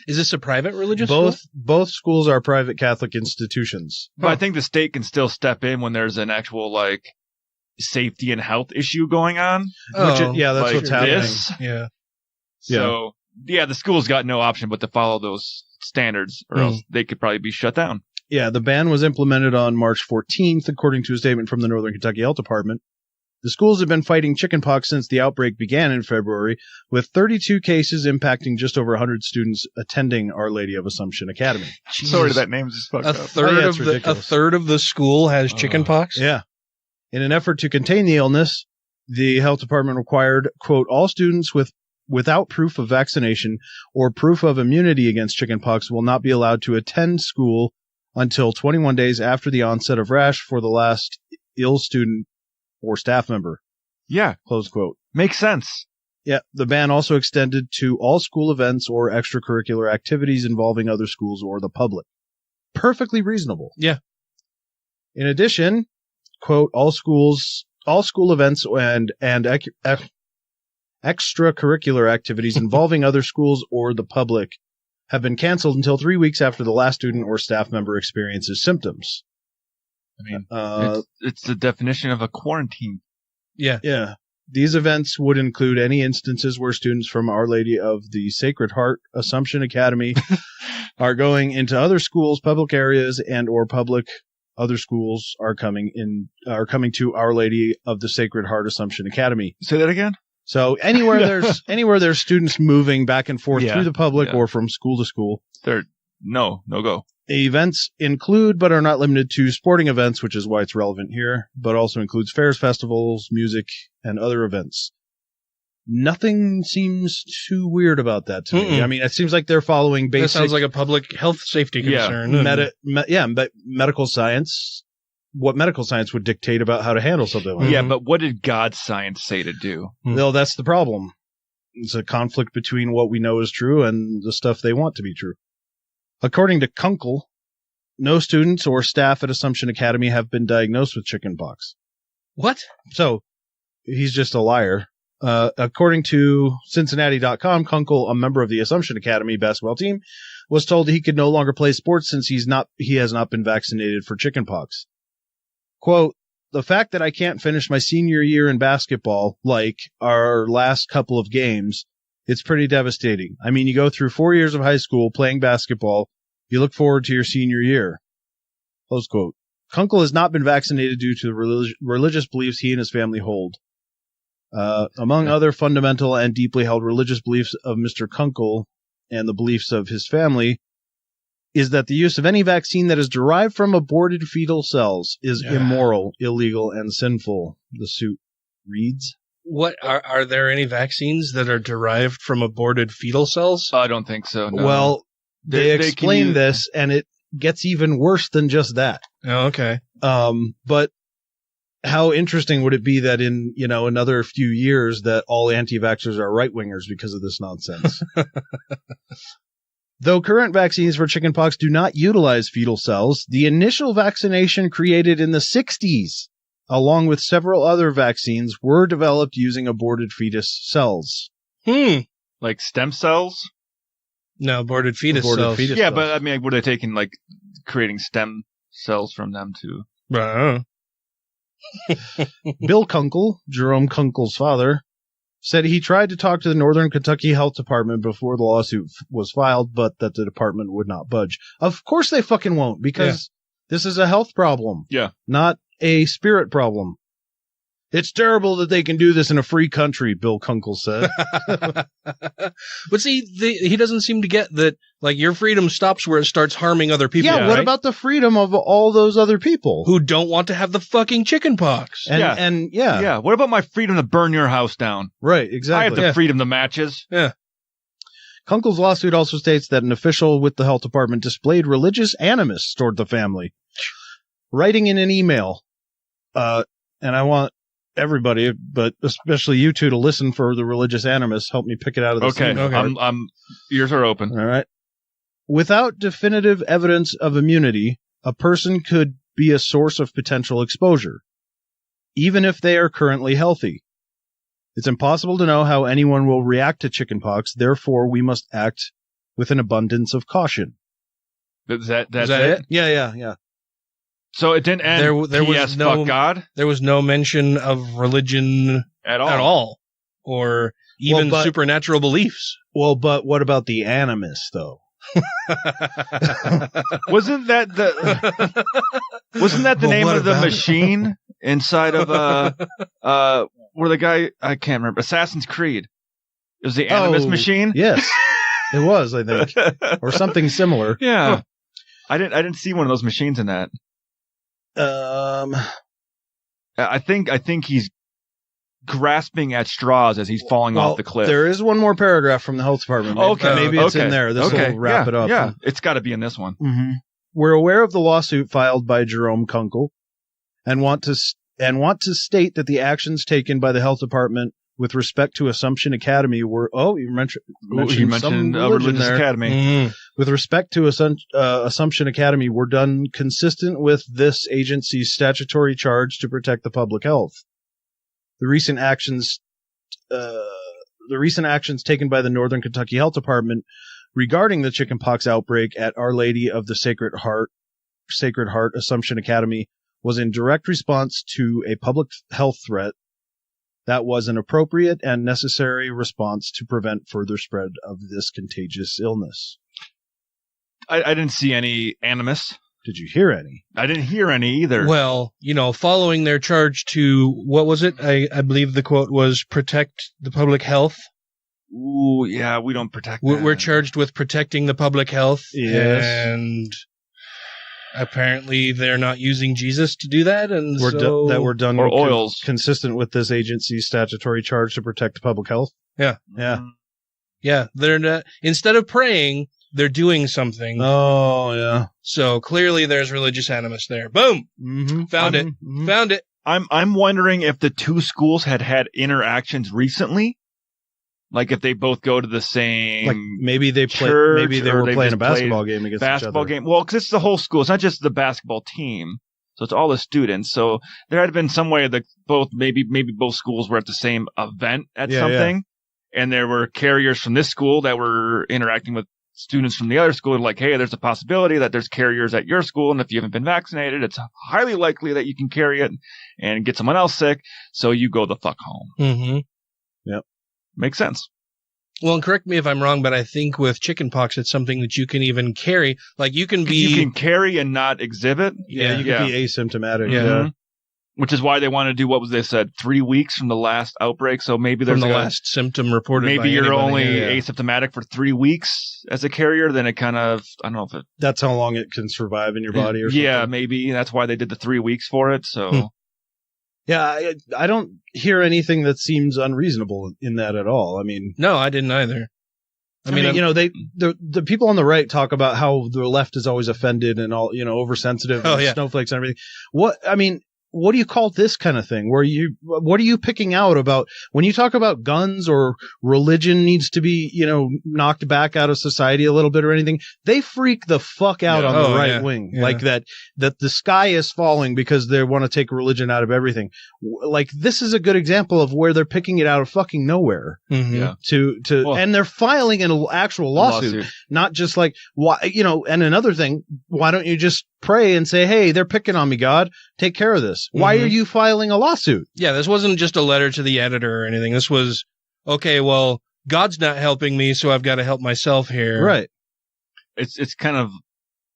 Is this a private religious school? Both schools are private Catholic institutions. But I think the state can still step in when there's an actual, safety and health issue going on. That's what's happening. Yeah. So, the school's got no option but to follow those standards, or else they could probably be shut down. Yeah, the ban was implemented on March 14th, according to a statement from the Northern Kentucky Health Department. The schools have been fighting chickenpox since the outbreak began in February, with 32 cases impacting just over 100 students attending Our Lady of Assumption Academy. Sorry, that name's just fucked up. A third of the school has chickenpox? Yeah. In an effort to contain the illness, the health department required, quote, all students without proof of vaccination or proof of immunity against chickenpox will not be allowed to attend school until 21 days after the onset of rash for the last ill student or staff member. Yeah. Close quote. Makes sense. Yeah. The ban also extended to all school events or extracurricular activities involving other schools or the public. Perfectly reasonable. Yeah. In addition, quote, all school events and extracurricular activities involving other schools or the public have been canceled until 3 weeks after the last student or staff member experiences symptoms. I mean, it's the definition of a quarantine. Yeah. Yeah. These events would include any instances where students from Our Lady of the Sacred Heart Assumption Academy are going into other schools, public areas, and or public other schools are coming to Our Lady of the Sacred Heart Assumption Academy. Say that again? So anywhere there's students moving back and forth through the public or from school to school. They're no go. Events include, but are not limited to, sporting events, which is why it's relevant here, but also includes fairs, festivals, music, and other events. Nothing seems too weird about that to me. I mean, it seems like they're following basic... That sounds like a public health safety concern. Medical science. What medical science would dictate about how to handle something like that. Yeah, but what did God's science say to do? No, that's the problem. It's a conflict between what we know is true and the stuff they want to be true. According to Kunkel, no students or staff at Assumption Academy have been diagnosed with chickenpox. What? So, he's just a liar. According to Cincinnati.com, Kunkel, a member of the Assumption Academy basketball team, was told he could no longer play sports since he has not been vaccinated for chickenpox. Quote, the fact that I can't finish my senior year in basketball, like our last couple of games, it's pretty devastating. I mean, you go through 4 years of high school playing basketball. You look forward to your senior year. Close quote. Kunkel has not been vaccinated due to the religious beliefs he and his family hold. Among other fundamental and deeply held religious beliefs of Mr. Kunkel and the beliefs of his family is that the use of any vaccine that is derived from aborted fetal cells is immoral, illegal, and sinful, the suit reads. What are there any vaccines that are derived from aborted fetal cells? I don't think so. No. Well, they explain this, and it gets even worse than just that. Oh, okay. But how interesting would it be that in another few years that all anti-vaxxers are right-wingers because of this nonsense? Though current vaccines for chickenpox do not utilize fetal cells, the initial vaccination created in the 60s, along with several other vaccines, were developed using aborted fetus cells. Like stem cells? No, aborted fetus cells. But I mean, were they taking, creating stem cells from them too? Bill Kunkel, Jerome Kunkel's father, said he tried to talk to the Northern Kentucky Health Department before the lawsuit was filed, but that the department would not budge. Of course they fucking won't, because this is a health problem. Yeah. Not a spirit problem. It's terrible that they can do this in a free country, Bill Kunkel said. But see, he doesn't seem to get that, your freedom stops where it starts harming other people. Yeah, what about the freedom of all those other people? Who don't want to have the fucking chickenpox. Yeah. What about my freedom to burn your house down? Right, exactly. I have the freedom to matches. Yeah. Kunkel's lawsuit also states that an official with the health department displayed religious animus toward the family, writing in an email, and I want everybody, but especially you two, to listen for the religious animus. Help me pick it out of this. Okay. Ears are open. All right. Without definitive evidence of immunity, a person could be a source of potential exposure, even if they are currently healthy. It's impossible to know how anyone will react to chickenpox. Therefore, we must act with an abundance of caution. Is that it? Yeah. So it didn't end. There was no fuck God. There was no mention of religion at all, or even supernatural beliefs. Well, but what about the animus, though? Wasn't that the name of the machine inside of where the guy, I can't remember, Assassin's Creed? It was the Animus machine? Yes. It was, I think. Or something similar. Yeah. I didn't see one of those machines in that. I think he's grasping at straws as he's falling off the cliff. There is one more paragraph from the health department. Maybe it's in there. This will wrap it up. Yeah, it's got to be in this one. Mm-hmm. We're aware of the lawsuit filed by Jerome Kunkel and want to state that the actions taken by the health department with respect to Assumption Academy were you mentioned Religious Academy. Mm-hmm. With respect to Assumption Academy were done consistent with this agency's statutory charge to protect the public health. The recent actions taken by the Northern Kentucky Health Department regarding the chickenpox outbreak at Our Lady of the Sacred Heart Assumption Academy was in direct response to a public health threat that was an appropriate and necessary response to prevent further spread of this contagious illness. I didn't see any animus. Did you hear any? I didn't hear any either. Well, following their charge to, what was it? I believe the quote was protect the public health. Ooh, yeah, we don't protect that. We're charged with protecting the public health. Yes. And apparently they're not using Jesus to do that. And we're done or oils. Consistent with this agency's statutory charge to protect public health. Yeah. Yeah. Yeah. They're not, instead of praying, they're doing something. Oh, yeah. So clearly there's religious animus there. Boom. Mm-hmm. Found it. I'm wondering if the two schools had interactions recently. Like if they both go to the same, like maybe they church, maybe they were playing a basketball game against each other. Game. Well, because it's the whole school. It's not just the basketball team. So it's all the students. So there had been some way that maybe both schools were at the same event at something. Yeah. And there were carriers from this school that were interacting with students from the other school. Like, hey, there's a possibility that there's carriers at your school. And if you haven't been vaccinated, it's highly likely that you can carry it and get someone else sick. So you go the fuck home. Mm-hmm. Yep. Makes sense. Well, and correct me if I'm wrong, but I think with chickenpox, it's something that you can even carry. Like you can carry and not exhibit. Yeah, you can be asymptomatic. Yeah. Mm-hmm. Which is why they want to do, what was they said, 3 weeks from the last outbreak. So maybe there's the last symptom reported. Maybe you're only asymptomatic for 3 weeks as a carrier. Then it kind of, I don't know if that's how long it can survive in your body or something. Yeah, maybe that's why they did the 3 weeks for it. So. Yeah, I don't hear anything that seems unreasonable in that at all. I mean, no, I didn't either. I mean, the people on the right talk about how the left is always offended and all, oversensitive and snowflakes and everything. What do you call this kind of thing? What are you picking out about when you talk about guns or religion needs to be, knocked back out of society a little bit or anything? They freak the fuck out on the right wing. Yeah. Like that the sky is falling because they want to take religion out of everything. Like this is a good example of where they're picking it out of fucking nowhere. Mm-hmm. Yeah. And they're filing an actual lawsuit, not just like, why, and another thing, why don't you just pray and say, hey, they're picking on me, God, take care of this. Why are you filing a lawsuit? Yeah, this wasn't just a letter to the editor or anything. This was, okay, well, God's not helping me, so I've got to help myself here. Right. It's kind of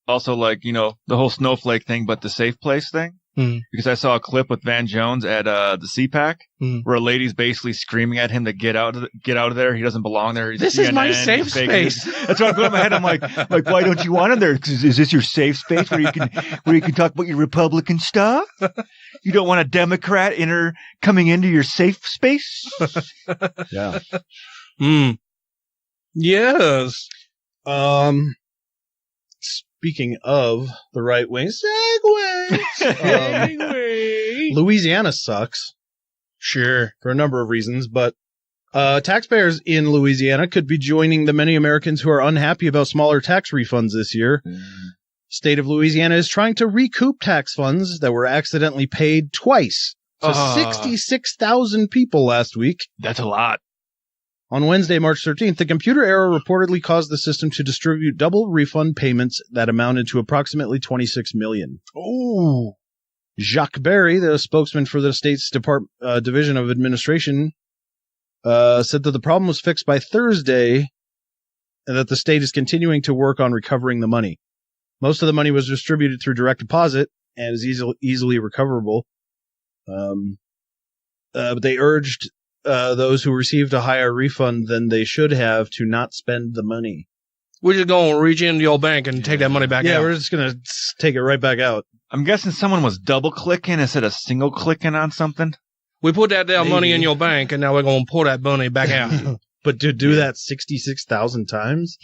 also like, the whole snowflake thing, but the safe place thing. Mm. Because I saw a clip with Van Jones at the CPAC where a lady's basically screaming at him to get out of there. He doesn't belong there. He's this is my safe space. That's what I'm going in my head. I'm like, why don't you want him there? Is this your safe space where you can talk about your Republican stuff? You don't want a Democrat coming into your safe space? Yeah. Yes. Speaking of the right wing, Louisiana sucks. Sure. For a number of reasons, but taxpayers in Louisiana could be joining the many Americans who are unhappy about smaller tax refunds this year. State of Louisiana is trying to recoup tax funds that were accidentally paid twice to 66,000 people last week. That's a lot. On Wednesday, March 13th, the computer error reportedly caused the system to distribute double refund payments that amounted to approximately $26 million. Oh. Jacques Barry, the spokesman for the state's Division of Administration, said that the problem was fixed by Thursday and that the state is continuing to work on recovering the money. Most of the money was distributed through direct deposit and is easily recoverable. But they urged those who received a higher refund than they should have to not spend the money. We're just going to reach into your bank and take that money back out. Yeah, we're just going to take it right back out. I'm guessing someone was double-clicking instead of single-clicking on something. We put that down money in your bank, and now we're going to pull that money back out. But to do that 66,000 times?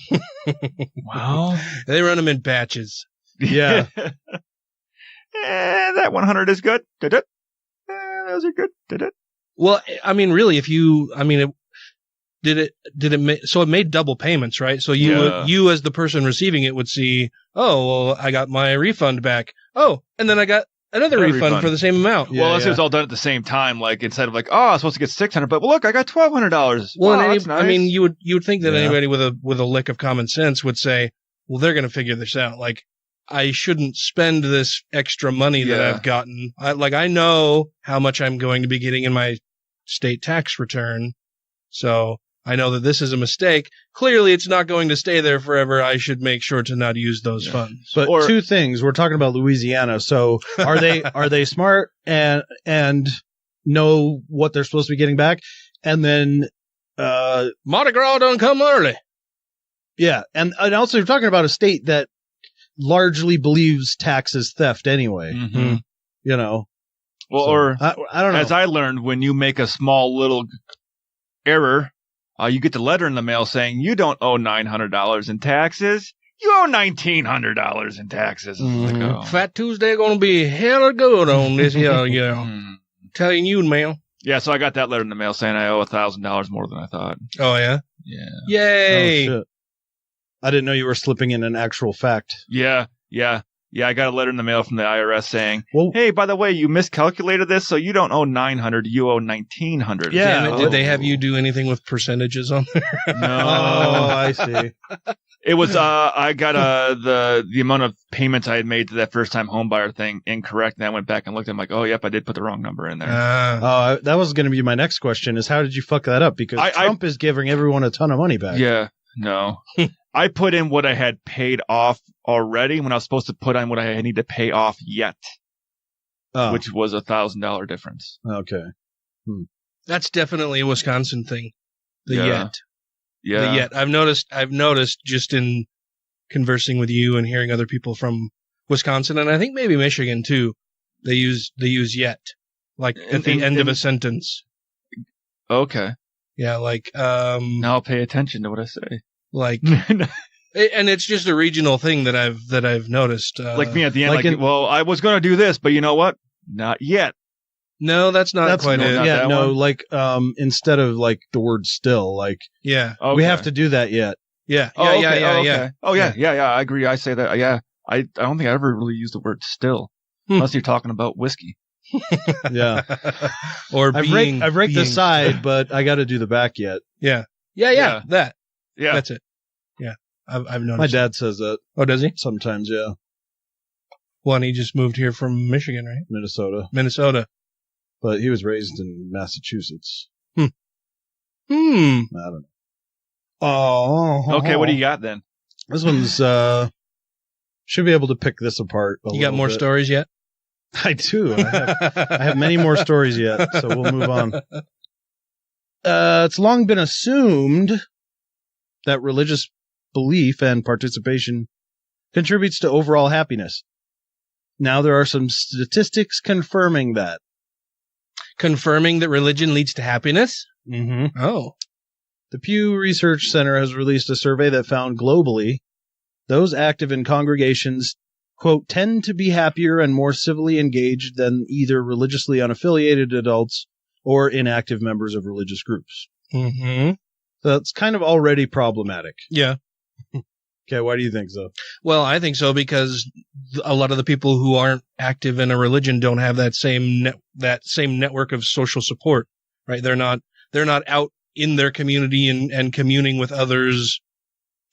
Wow. They run them in batches. Yeah. That 100 is good. Those are good. Well, I mean, really, so it made double payments, right? So you as the person receiving it would see, oh, well, I got my refund back. Oh, and then I got another refund for the same amount. Well, it was all done at the same time. Like instead of like, oh, I was supposed to get $600, but look, I got $1,200. Well, wow, that's nice. I mean, you would think that anybody with a lick of common sense would say, well, they're going to figure this out. Like, I shouldn't spend this extra money that I've gotten. I know how much I'm going to be getting in my state tax return. So I know that this is a mistake. Clearly, it's not going to stay there forever. I should make sure to not use those funds. But two things. We're talking about Louisiana. So are they smart and know what they're supposed to be getting back? And then Mardi Gras don't come early. Yeah. And also you're talking about a state that largely believes tax is theft anyway. Mm-hmm. You know. Well, so, or I don't know. As I learned, when you make a small little error, you get the letter in the mail saying you don't owe $900 in taxes. You owe $1,900 in taxes. Mm-hmm. Like, oh. Fat Tuesday going to be hella good on this here, telling you, mail. Yeah, so I got that letter in the mail saying I owe $1,000 more than I thought. Oh, yeah? Yeah. Yay! Oh, shit. I didn't know you were slipping in an actual fact. Yeah. I got a letter in the mail from the IRS saying, hey, by the way, you miscalculated this, so you don't owe $900, you owe $1,900. Yeah. Damn it, did they have you do anything with percentages on there? No. Oh, I see. It was, I got the amount of payments I had made to that first-time homebuyer thing incorrect, and I went back and looked, and I'm like, oh, yep, I did put the wrong number in there. That was going to be my next question, is how did you fuck that up? Because Trump is giving everyone a ton of money back. Yeah, no. I put in what I had paid off already when I was supposed to put on what I need to pay off yet, which was $1,000 difference. Okay. That's definitely a Wisconsin thing. Yet. Yeah. The yet. I've noticed just in conversing with you and hearing other people from Wisconsin, and I think maybe Michigan too, they use yet, like at the end of a sentence. Okay. Yeah, like now I'll pay attention to what I say. Like, and it's just a regional thing that I've noticed. Like me at the end, well, I was going to do this, but you know what? Not yet. No, that's quite it. Yeah, no, one. Like instead of like the word still, like we have to do that yet. Yeah. Yeah. Oh yeah. I agree. I say that. Yeah. I don't think I ever really used the word still, unless you're talking about whiskey. Yeah. Or I've raked the side, but I got to do the back yet. Yeah. That. Yeah. That's it. Yeah. I've noticed. My dad says that. Oh, does he? Sometimes, yeah. Well, and he just moved here from Michigan, right? Minnesota. But he was raised in Massachusetts. I don't know. Oh. Okay, what do you got then? This one's, should be able to pick this apart. You got more stories yet? I do. I have many more stories yet, so we'll move on. It's long been assumed that religious belief and participation contributes to overall happiness. Now there are some statistics confirming that. Confirming that religion leads to happiness? Mm-hmm. Oh. The Pew Research Center has released a survey that found globally those active in congregations, quote, tend to be happier and more civilly engaged than either religiously unaffiliated adults or inactive members of religious groups. Mm-hmm. So that's kind of already problematic. Yeah. Okay, why do you think so? Well, I think so because a lot of the people who aren't active in a religion don't have that same network of social support, right? They're not out in their community and communing with others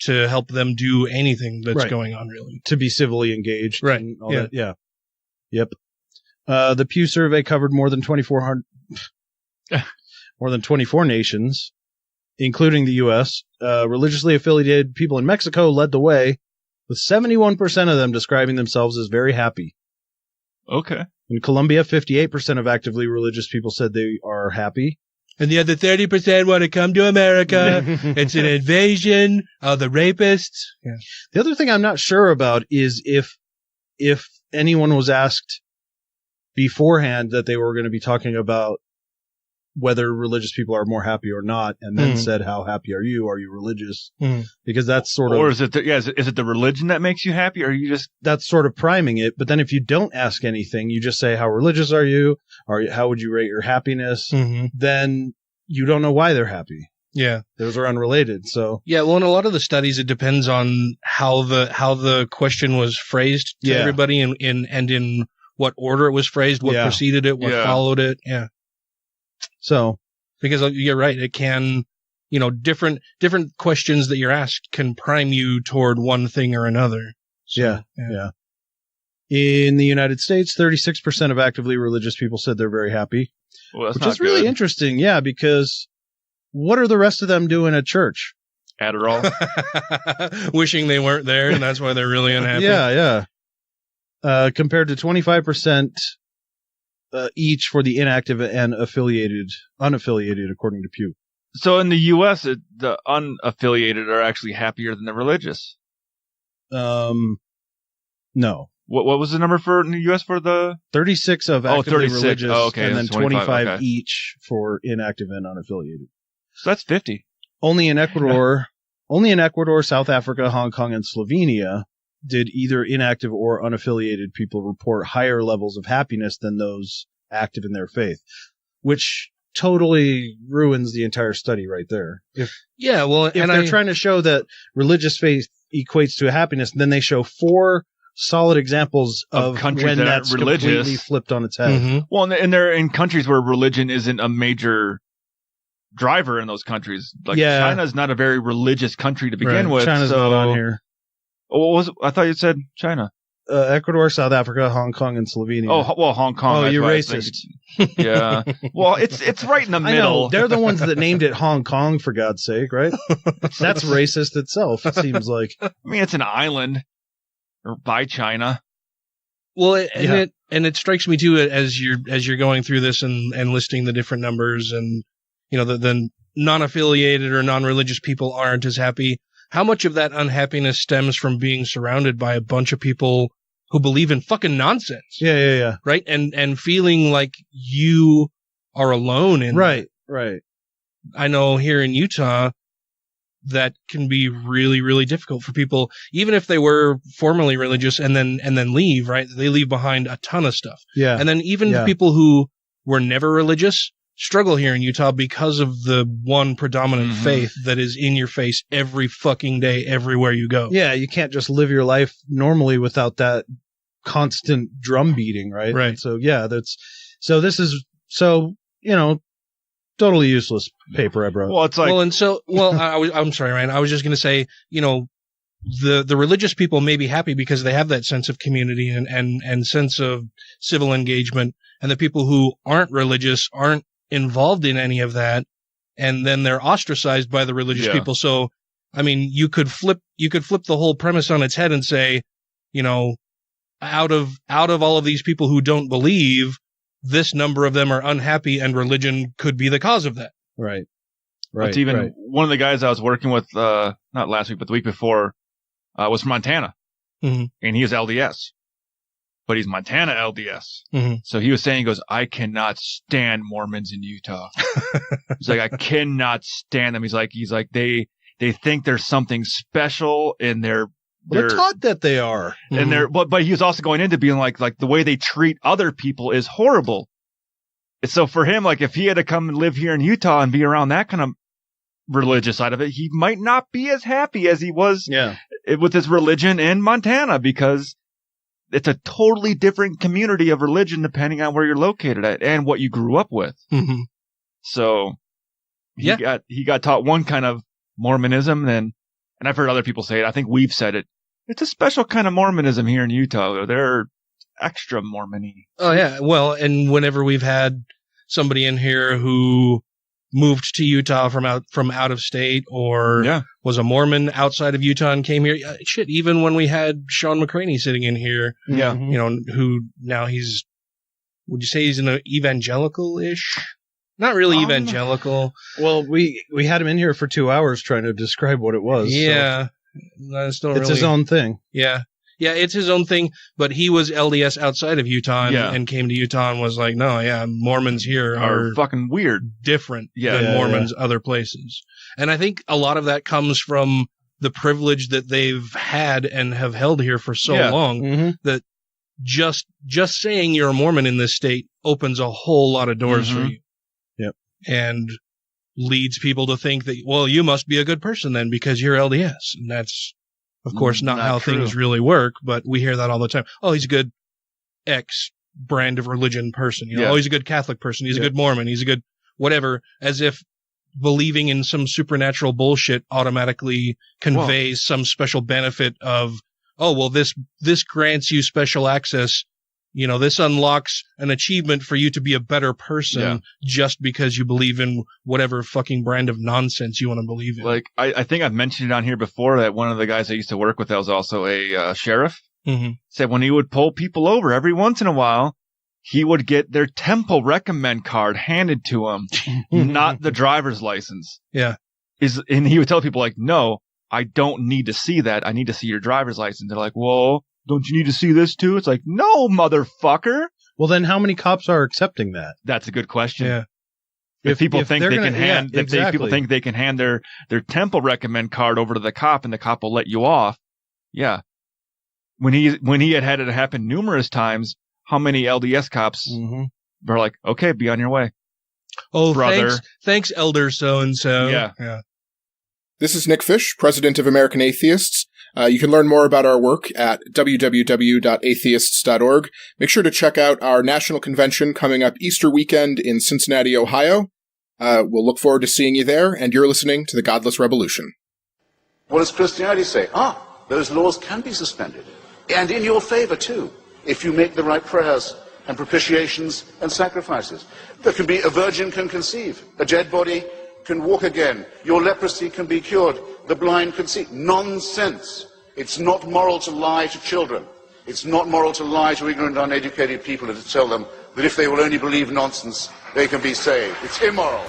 to help them do anything that's going on, really. To be civilly engaged. Right. And all that. Yeah. Yep. The Pew survey covered more than 24 nations, including the U.S. Religiously affiliated people in Mexico led the way, with 71% of them describing themselves as very happy. Okay. In Colombia, 58% of actively religious people said they are happy. And the other 30% want to come to America. It's an invasion of the rapists. Yeah. The other thing I'm not sure about is if anyone was asked beforehand that they were going to be talking about whether religious people are more happy or not, and then said, how happy are you? Are you religious? Because that's sort of... Or is it the religion that makes you happy, or are you just... That's sort of priming it, but then if you don't ask anything, you just say, how religious are you? Or how would you rate your happiness? Then you don't know why they're happy. Yeah. Those are unrelated, so... Yeah, well, in a lot of the studies, it depends on how the question was phrased to everybody and in what order it was phrased, what preceded it, what followed it. Yeah. So, because you're right, it can, different questions that you're asked can prime you toward one thing or another. So, yeah. In the United States, 36% of actively religious people said they're very happy, which is really interesting. Yeah, because what are the rest of them doing at church? Adderall. Wishing they weren't there, and that's why they're really unhappy. Yeah. Compared to 25%. Each for the inactive and unaffiliated, according to Pew. So in the U.S., the unaffiliated are actually happier than the religious. No. What was the number for in the U.S. for the 36 of actively 36. religious, and then 25 each for inactive and unaffiliated. So that's 50. Only in Ecuador, South Africa, Hong Kong, and Slovenia did either inactive or unaffiliated people report higher levels of happiness than those active in their faith, which totally ruins the entire study right there. If they're trying to show that religious faith equates to happiness, then they show 4 solid examples of countries when that's completely flipped on its head. Well, and they're in countries where religion isn't a major driver in those countries. Like China's not a very religious country to begin with. China's not on here. Oh, what was it? I thought you said China. Ecuador, South Africa, Hong Kong, and Slovenia. Oh, well, Hong Kong. Oh, you're racist. Yeah. Well, it's right in the middle. I know. They're the ones that named it Hong Kong, for God's sake, right? That's racist itself, it seems like. I mean, it's an island by China. Well, it strikes me too as you're going through this and listing the different numbers, and the non-affiliated or non-religious people aren't as happy. How much of that unhappiness stems from being surrounded by a bunch of people who believe in fucking nonsense? Yeah. Right? And feeling like you are alone in Right. I know here in Utah, that can be really, really difficult for people, even if they were formerly religious and then leave, right? They leave behind a ton of stuff. Yeah. And then even people who were never religious struggle here in Utah because of the one predominant faith that is in your face every fucking day, everywhere you go. Yeah, you can't just live your life normally without that constant drum beating, right? Right. And so this is totally useless paper I brought. Well, it's like I'm sorry, Ryan. I was just going to say, the religious people may be happy because they have that sense of community and sense of civil engagement, and the people who aren't religious aren't involved in any of that, and then they're ostracized by the religious people. So, I mean, you could flip the whole premise on its head and say, out of all of these people who don't believe, this number of them are unhappy, and religion could be the cause of that. Right. It's even one of the guys I was working with, not last week, but the week before, was from Montana, and he is LDS. But he's Montana LDS. So he was saying, he goes, I cannot stand Mormons in Utah. He's like, I cannot stand them. He's like, they think there's something special in their. They're taught that they are. And but he was also going into being like the way they treat other people is horrible. So for him, like if he had to come and live here in Utah and be around that kind of religious side of it, he might not be as happy as he was with his religion in Montana, because it's a totally different community of religion depending on where you're located at and what you grew up with. So, he got taught one kind of Mormonism, and I've heard other people say it. I think we've said it. It's a special kind of Mormonism here in Utah. They're extra Mormon-y. Oh yeah. Well, and whenever we've had somebody in here who moved to Utah from out of state or was a Mormon outside of Utah and came here. Shit, even when we had Sean McCraney sitting in here, who now would you say he's an evangelical-ish? Not really evangelical. Well, we had him in here for 2 hours trying to describe what it was. Yeah. So it's his own thing. Yeah. Yeah, it's his own thing, but he was LDS outside of Utah and came to Utah and was like, no, Mormons here are fucking weird. Different than Mormons other places. And I think a lot of that comes from the privilege that they've had and have held here for so long that just saying you're a Mormon in this state opens a whole lot of doors for you. Yep. And leads people to think that, well, you must be a good person then because you're LDS. And that's, of course, not how true. things really work, but we hear that all the time. Oh, he's a good X brand of religion person. Oh, he's a good Catholic person. He's a good Mormon. He's a good whatever, as if believing in some supernatural bullshit automatically conveys some special benefit of, oh, well, this grants you special access. This unlocks an achievement for you to be a better person just because you believe in whatever fucking brand of nonsense you want to believe in. Like, I think I've mentioned it on here before that one of the guys I used to work with that was also a sheriff said when he would pull people over every once in a while, he would get their temple recommend card handed to him, not the driver's license. Yeah. And he would tell people like, no, I don't need to see that. I need to see your driver's license. They're like, well, don't you need to see this too? It's like, no, motherfucker. Well, then how many cops are accepting that? That's a good question. Yeah. If people think they can hand, people think they can hand their temple recommend card over to the cop and the cop will let you off. Yeah. When he had it happen numerous times, how many LDS cops were like, okay, be on your way. Oh, brother. Thanks, Elder so-and-so. Yeah. This is Nick Fish, president of American Atheists. You can learn more about our work at www.atheists.org. Make sure to check out our national convention coming up Easter weekend in Cincinnati, Ohio. We'll look forward to seeing you there, and you're listening to the Godless Rebelution. What does Christianity say? Those laws can be suspended. And in your favor, too, if you make the right prayers and propitiations and sacrifices. There can be a virgin can conceive, a dead body can walk again, your leprosy can be cured, the blind can see. Nonsense. It's not moral to lie to children. It's not moral to lie to ignorant, uneducated people and to tell them that if they will only believe nonsense, they can be saved. It's immoral.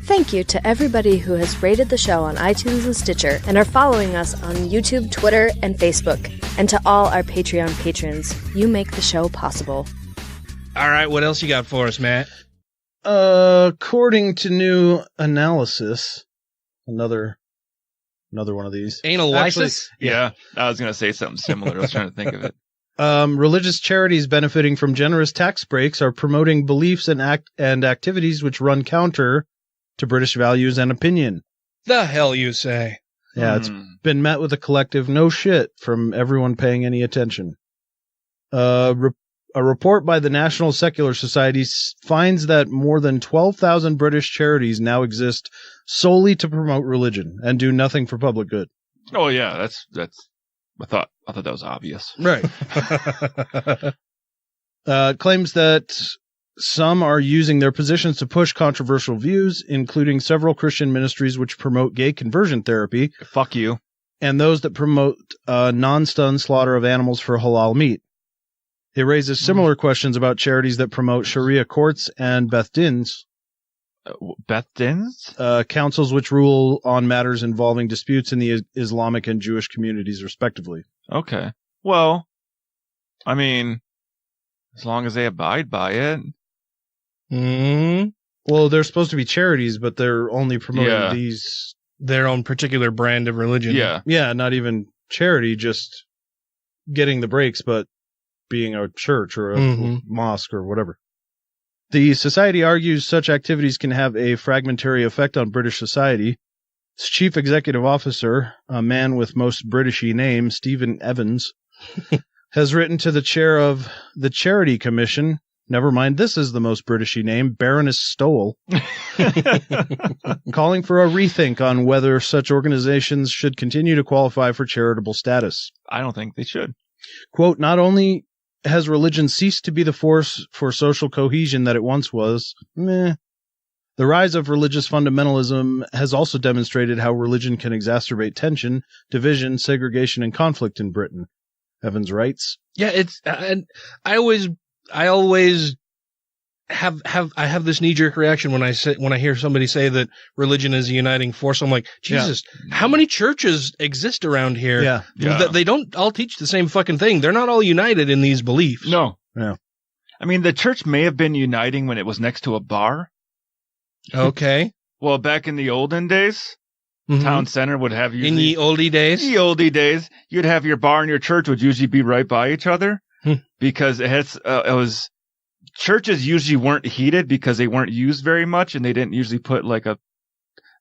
Thank you to everybody who has rated the show on iTunes and Stitcher and are following us on YouTube, Twitter, and Facebook. And to all our Patreon patrons, you make the show possible. All right, what else you got for us, Matt? According to new analysis, another one of these. Anal Lysis? Yeah, I was going to say something similar. I was trying to think of it. Religious charities benefiting from generous tax breaks are promoting beliefs and activities which run counter to British values and opinion. The hell you say? Yeah, it's been met with a collective no shit from everyone paying any attention. A report by the National Secular Society finds that more than 12,000 British charities now exist solely to promote religion and do nothing for public good. Oh yeah, that's. I thought that was obvious. Right. Claims that some are using their positions to push controversial views, including several Christian ministries which promote gay conversion therapy. Fuck you. And those that promote non-stun slaughter of animals for halal meat. It raises similar questions about charities that promote Sharia courts and Beth Dins. Beth Dins? Councils which rule on matters involving disputes in the Islamic and Jewish communities, respectively. Okay. Well, I mean, as long as they abide by it. Well, they're supposed to be charities, but they're only promoting their own particular brand of religion. Yeah. Yeah, not even charity, just getting the breaks, but being a church or a mosque or whatever. The society argues such activities can have a fragmentary effect on British society. Its chief executive officer, a man with most Britishy name, Stephen Evans, has written to the chair of the Charity Commission, Never mind, this is the most Britishy name, Baroness Stowell, calling for a rethink on whether such organizations should continue to qualify for charitable status. I don't think they should. Quote, not only has religion ceased to be the force for social cohesion that it once was, the rise of religious fundamentalism has also demonstrated how religion can exacerbate tension, division, segregation, and conflict in Britain. Evans writes. Yeah, it's, and I always have this knee-jerk reaction when I hear somebody say that religion is a uniting force. I'm like, Jesus, how many churches exist around here? Yeah. That they don't all teach the same fucking thing. They're not all united in these beliefs. No. Yeah. I mean, the church may have been uniting when it was next to a bar. Okay. Well, back in the olden days, town center would have in the oldie days, you'd have your bar and your church would usually be right by each other because it was churches usually weren't heated because they weren't used very much, and they didn't usually put like a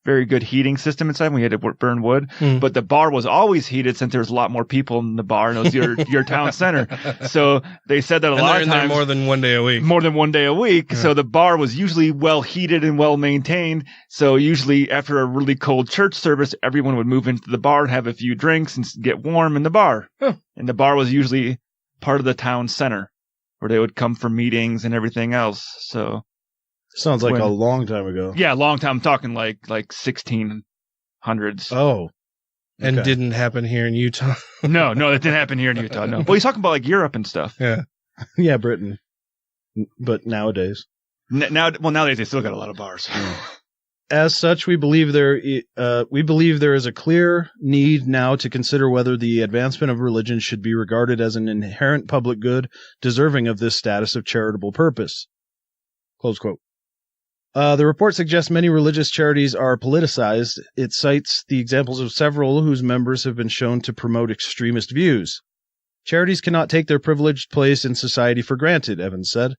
very good heating system inside when you had to burn wood. But the bar was always heated since there was a lot more people in the bar, and it was your town center. So they said that a lot of times more than one day a week. More than one day a week. Yeah. So the bar was usually well heated and well maintained. So usually after a really cold church service, everyone would move into the bar and have a few drinks and get warm in the bar. And the bar was usually part of the town center where they would come for meetings and everything else. So sounds like a long time ago. Yeah, long time. I'm talking like 1600s. Oh. And didn't happen here in Utah. No, it didn't happen here in Utah. No. Well, he's talking about like Europe and stuff. Yeah. Yeah, Britain. But nowadays. Nowadays they still got a lot of bars. As such, we believe there is a clear need now to consider whether the advancement of religion should be regarded as an inherent public good deserving of this status of charitable purpose. Close quote. The report suggests many religious charities are politicized. It cites the examples of several whose members have been shown to promote extremist views. Charities cannot take their privileged place in society for granted, Evans said.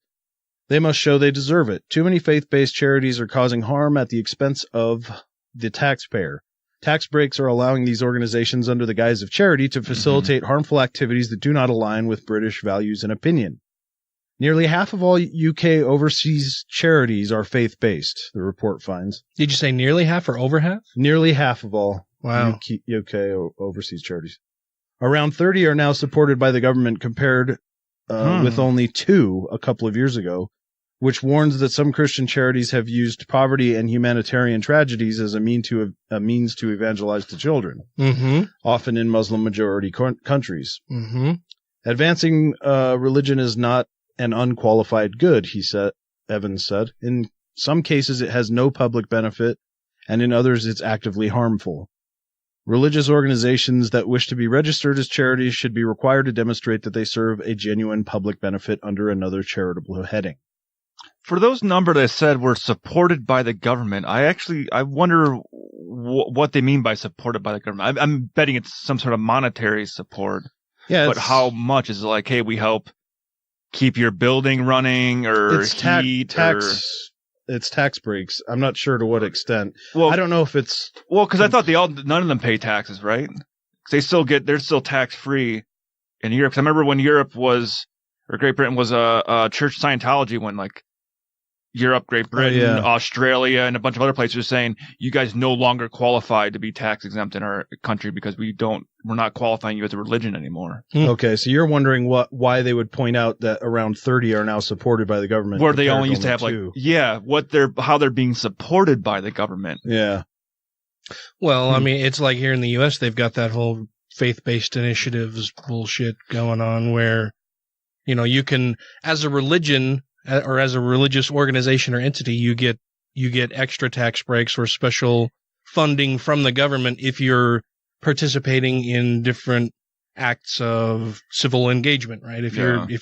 They must show they deserve it. Too many faith-based charities are causing harm at the expense of the taxpayer. Tax breaks are allowing these organizations under the guise of charity to facilitate harmful activities that do not align with British values and opinion. Nearly half of all UK overseas charities are faith-based, the report finds. Did you say nearly half or over half? Nearly half of all UK overseas charities. Around 30 are now supported by the government compared with only 2 a couple of years ago, which warns that some Christian charities have used poverty and humanitarian tragedies as a means to evangelize to children, often in Muslim-majority countries. Advancing religion is not an unqualified good, Evans said. In some cases, it has no public benefit, and in others, it's actively harmful. Religious organizations that wish to be registered as charities should be required to demonstrate that they serve a genuine public benefit under another charitable heading. For those number that said were supported by the government, I wonder what they mean by supported by the government. I'm betting it's some sort of monetary support. Yeah, but how much? Is it like, hey, we help keep your building running, or it's heat? It's tax breaks. I'm not sure to what extent. Well, I don't know if it's because I thought none of them pay taxes, right? They're still tax free in Europe. 'Cause I remember when Great Britain was a church Scientology when like Europe, Great Britain, Australia, and a bunch of other places are saying you guys no longer qualified to be tax exempt in our country because we're not qualifying you as a religion anymore. Okay, so you're wondering why they would point out that around 30 are now supported by the government, where they only used to have how they're being supported by the government. Yeah. Well, I mean, it's like here in the U.S. they've got that whole faith-based initiatives bullshit going on where, you can, as a religion or as a religious organization or entity, you get extra tax breaks or special funding from the government if you're participating in different acts of civil engagement, right? If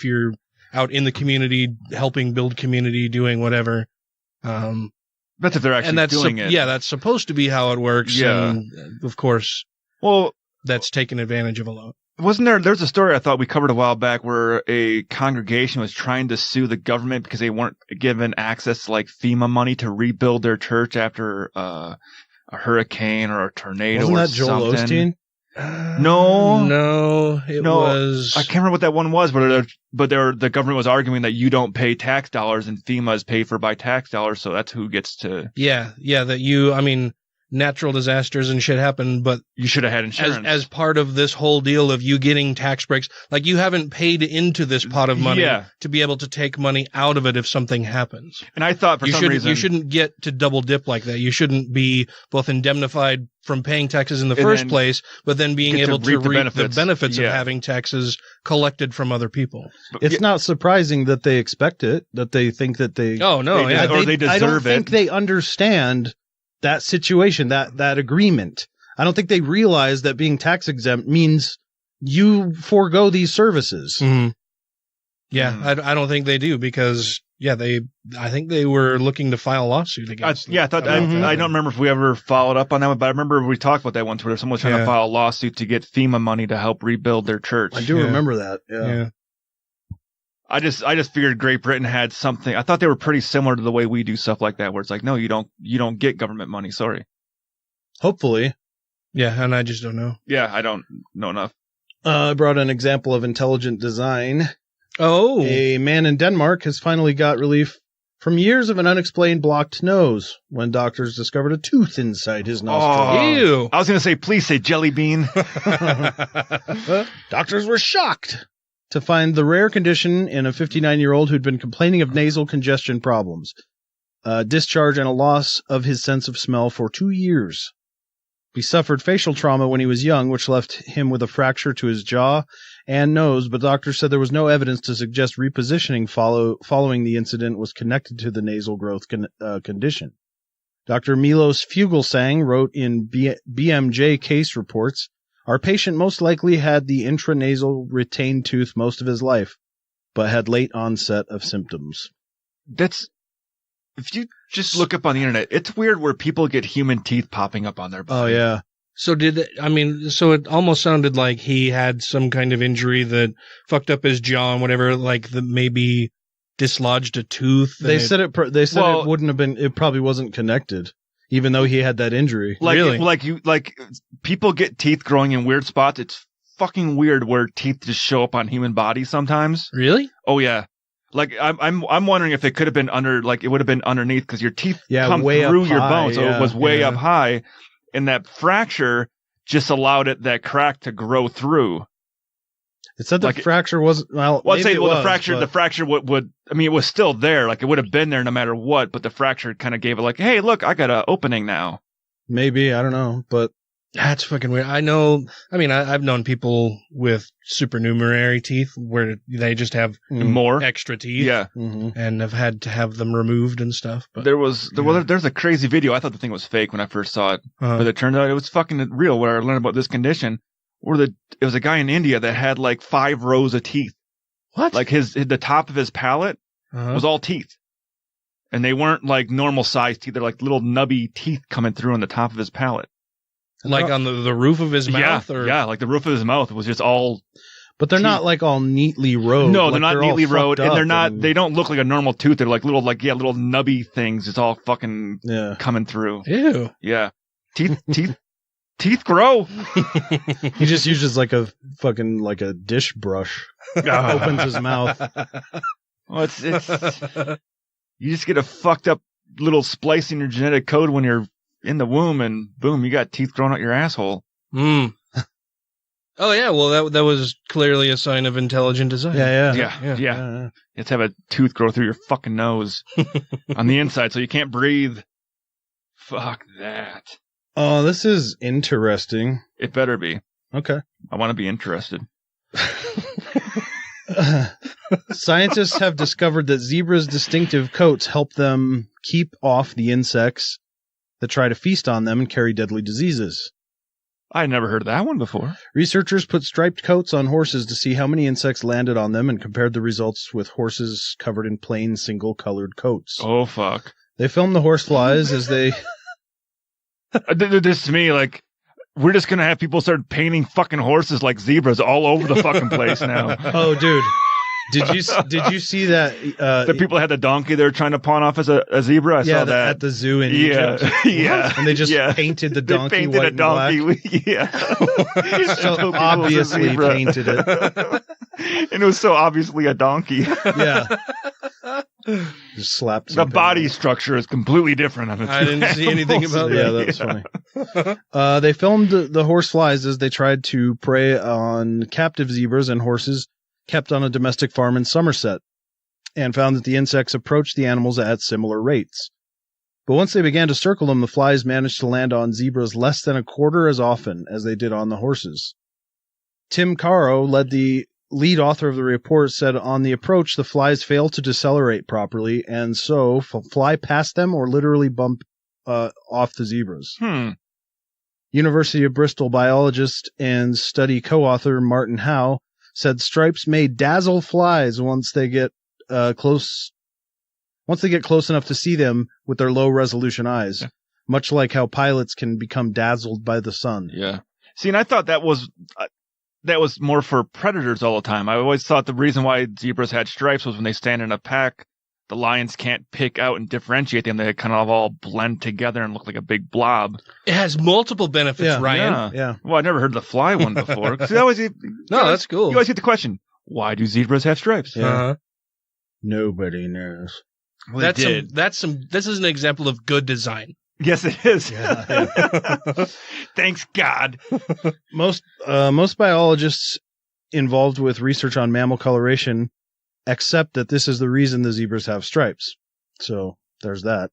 you're out in the community, helping build community, doing whatever. That's if they're actually doing it. Yeah, that's supposed to be how it works. Yeah. And of course, that's taken advantage of a lot. There's a story I thought we covered a while back where a congregation was trying to sue the government because they weren't given access to like FEMA money to rebuild their church after a hurricane or a tornado. Wasn't that Joel Osteen? No, it was. I can't remember what that one was, but the government was arguing that you don't pay tax dollars and FEMA is paid for by tax dollars, so that's who gets to. Yeah, that you. I mean, natural disasters and shit happen, but you should have had insurance as part of this whole deal of you getting tax breaks. Like you haven't paid into this pot of money to be able to take money out of it if something happens. And I thought some reason you shouldn't get to double dip like that. You shouldn't be both indemnified from paying taxes in the first place, but then being able to reap the benefits of having taxes collected from other people. It's not surprising that they expect it, that they think that they. Oh no, or they deserve it. I don't think they understand that situation, that agreement. I don't think they realize that being tax exempt means you forego these services. Mm-hmm. Yeah, I don't think they do because I think they were looking to file a lawsuit against them. I don't remember if we ever followed up on that one, but I remember we talked about that once where someone was trying to file a lawsuit to get FEMA money to help rebuild their church. I do remember that. Yeah. I just figured Great Britain had something. I thought they were pretty similar to the way we do stuff like that, where it's like, no, you don't get government money. Sorry. Hopefully. Yeah, and I just don't know. Yeah, I don't know enough. I brought an example of intelligent design. Oh. A man in Denmark has finally got relief from years of an unexplained blocked nose when doctors discovered a tooth inside his nostril. Oh, ew. I was going to say, please say jelly bean. Doctors were shocked to find the rare condition in a 59-year-old who'd been complaining of nasal congestion problems, discharge, and a loss of his sense of smell for 2 years. He suffered facial trauma when he was young, which left him with a fracture to his jaw and nose, but doctors said there was no evidence to suggest repositioning following the incident was connected to the nasal growth condition. Dr. Milos Fugelsang wrote in BMJ case reports, "Our patient most likely had the intranasal retained tooth most of his life, but had late onset of symptoms." If you just look up on the internet, it's weird where people get human teeth popping up on their body. Oh, yeah. So so it almost sounded like he had some kind of injury that fucked up his jaw and whatever, like that maybe dislodged a tooth. They said it wouldn't have been, it probably wasn't connected, even though he had that injury. Really? Like people get teeth growing in weird spots. It's fucking weird where teeth just show up on human bodies sometimes. Really? Oh, yeah. Like I'm wondering if it could have been it would have been underneath because your teeth come through your bone, so it was way up high, and that fracture just allowed that crack to grow through. It said the fracture was the fracture would it was still there, like it would have been there no matter what, but the fracture kind of gave it like, hey, look, I got an opening now. Maybe, I don't know, but that's fucking weird. I've known people with supernumerary teeth where they just have more extra teeth, and have had to have them removed and stuff. But there's a crazy video. I thought the thing was fake when I first saw it, but it turned out it was fucking real. Where I learned about this condition, where it was a guy in India that had like 5 rows of teeth. What? Like the top of his palate was all teeth, and they weren't like normal sized teeth. They're like little nubby teeth coming through on the top of his palate. Like on the roof of his mouth? Yeah, like the roof of his mouth was just all... But they're not like all neatly rowed. No, they're not neatly rowed, and they don't look like a normal tooth. They're like little nubby things. It's all fucking coming through. Ew. Yeah. Teeth grow. He just uses like a dish brush. Opens his mouth. Well, it's you just get a fucked up little splice in your genetic code when you're in the womb, and boom, you got teeth growing out your asshole. Oh yeah, well that was clearly a sign of intelligent design. Yeah. Let's have a tooth grow through your fucking nose on the inside, so you can't breathe. Fuck that. Oh, this is interesting. It better be. Okay. I want to be interested. Scientists have discovered that zebras' distinctive coats help them keep off the insects that try to feast on them and carry deadly diseases. I never heard of that one before. Researchers put striped coats on horses to see how many insects landed on them and compared the results with horses covered in plain single-colored coats. Oh, fuck. They filmed the horseflies as they... This to me, like, we're just going to have people start painting fucking horses like zebras all over the fucking place now. Oh, dude. Did you see that? The people had the donkey they were trying to pawn off as a zebra. I saw that at the zoo in Egypt. Yeah, and they just painted the donkey they painted white a donkey. and black. Yeah, so obviously painted it, and it was so obviously a donkey. Yeah, just slapped. The body structure is completely different on it. I didn't see anything about that. Yeah, that's funny. They filmed the horse flies as they tried to prey on captive zebras and horses kept on a domestic farm in Somerset, and found that the insects approached the animals at similar rates. But once they began to circle them, the flies managed to land on zebras less than a quarter as often as they did on the horses. Tim Caro, the lead author of the report, said on the approach, the flies failed to decelerate properly, and so fly past them or literally bump off the zebras. University of Bristol biologist and study co-author Martin Howe said stripes may dazzle flies once they get close enough to see them with their low-resolution eyes, much like how pilots can become dazzled by the sun. Yeah. See, and I thought that was more for predators all the time. I always thought the reason why zebras had stripes was when they stand in a pack, the lions can't pick out and differentiate them. They kind of all blend together and look like a big blob. It has multiple benefits, Ryan. Yeah. Well, I never heard the fly one before. That's cool. You always get the question, why do zebras have stripes? Yeah. Nobody knows. Well, This is an example of good design. Yes, it is. Yeah. Thanks, God. Most biologists involved with research on mammal coloration accept that this is the reason the zebras have stripes. So there's that.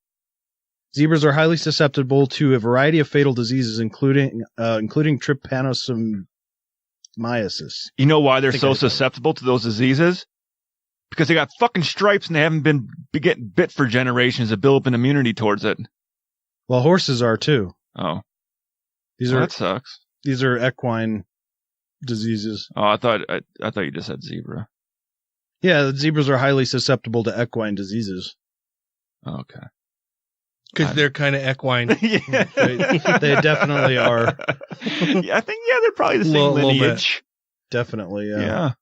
Zebras are highly susceptible to a variety of fatal diseases, including trypanosomiasis. You know why they're so susceptible to those diseases? Because they got fucking stripes and they haven't been getting bit for generations to build up an immunity towards it. Well, horses are too. Oh. That sucks. These are equine diseases. Oh, I thought you just said zebra. Yeah, the zebras are highly susceptible to equine diseases. Okay. Because they're kind of equine. Yeah. They definitely are. Yeah, I think they're probably the same lineage. Definitely, yeah.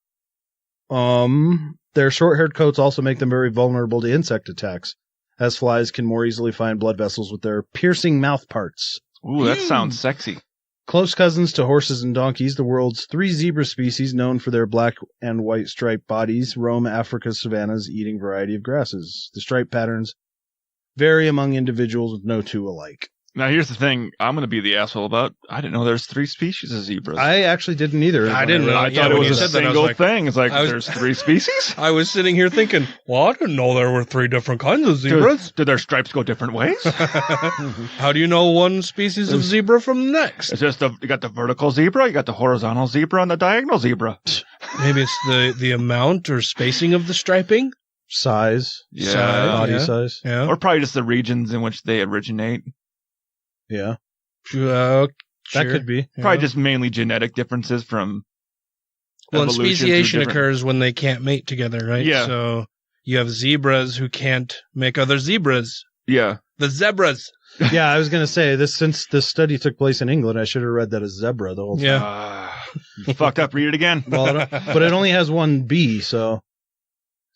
Their short-haired coats also make them very vulnerable to insect attacks, as flies can more easily find blood vessels with their piercing mouth parts. Ooh, that sounds sexy. Close cousins to horses and donkeys, the world's 3 zebra species, known for their black and white striped bodies, roam Africa's savannas eating a variety of grasses. The stripe patterns vary among individuals with no two alike. Now, here's the thing I'm going to be the asshole about. I didn't know there's 3 species of zebras. I actually didn't either. I didn't know. I thought it was a single thing. It's like, there's 3 species? I was sitting here thinking, well, I didn't know there were 3 different kinds of zebras. Do their stripes go different ways? How do you know one species of zebra from the next? It's just you got the vertical zebra, you got the horizontal zebra, and the diagonal zebra. Maybe it's the amount or spacing of the striping? Size. Yeah. Body size. Yeah. Or probably just the regions in which they originate. Yeah. Sure. That could be. Probably just mainly genetic differences from and speciation occurs when they can't mate together, right? Yeah. So you have zebras who can't make other zebras. Yeah. The zebras. Yeah, I was going to say, since this study took place in England, I should have read that as zebra the whole time. Yeah. You fucked up. Read it again. Well, but it only has one B, so it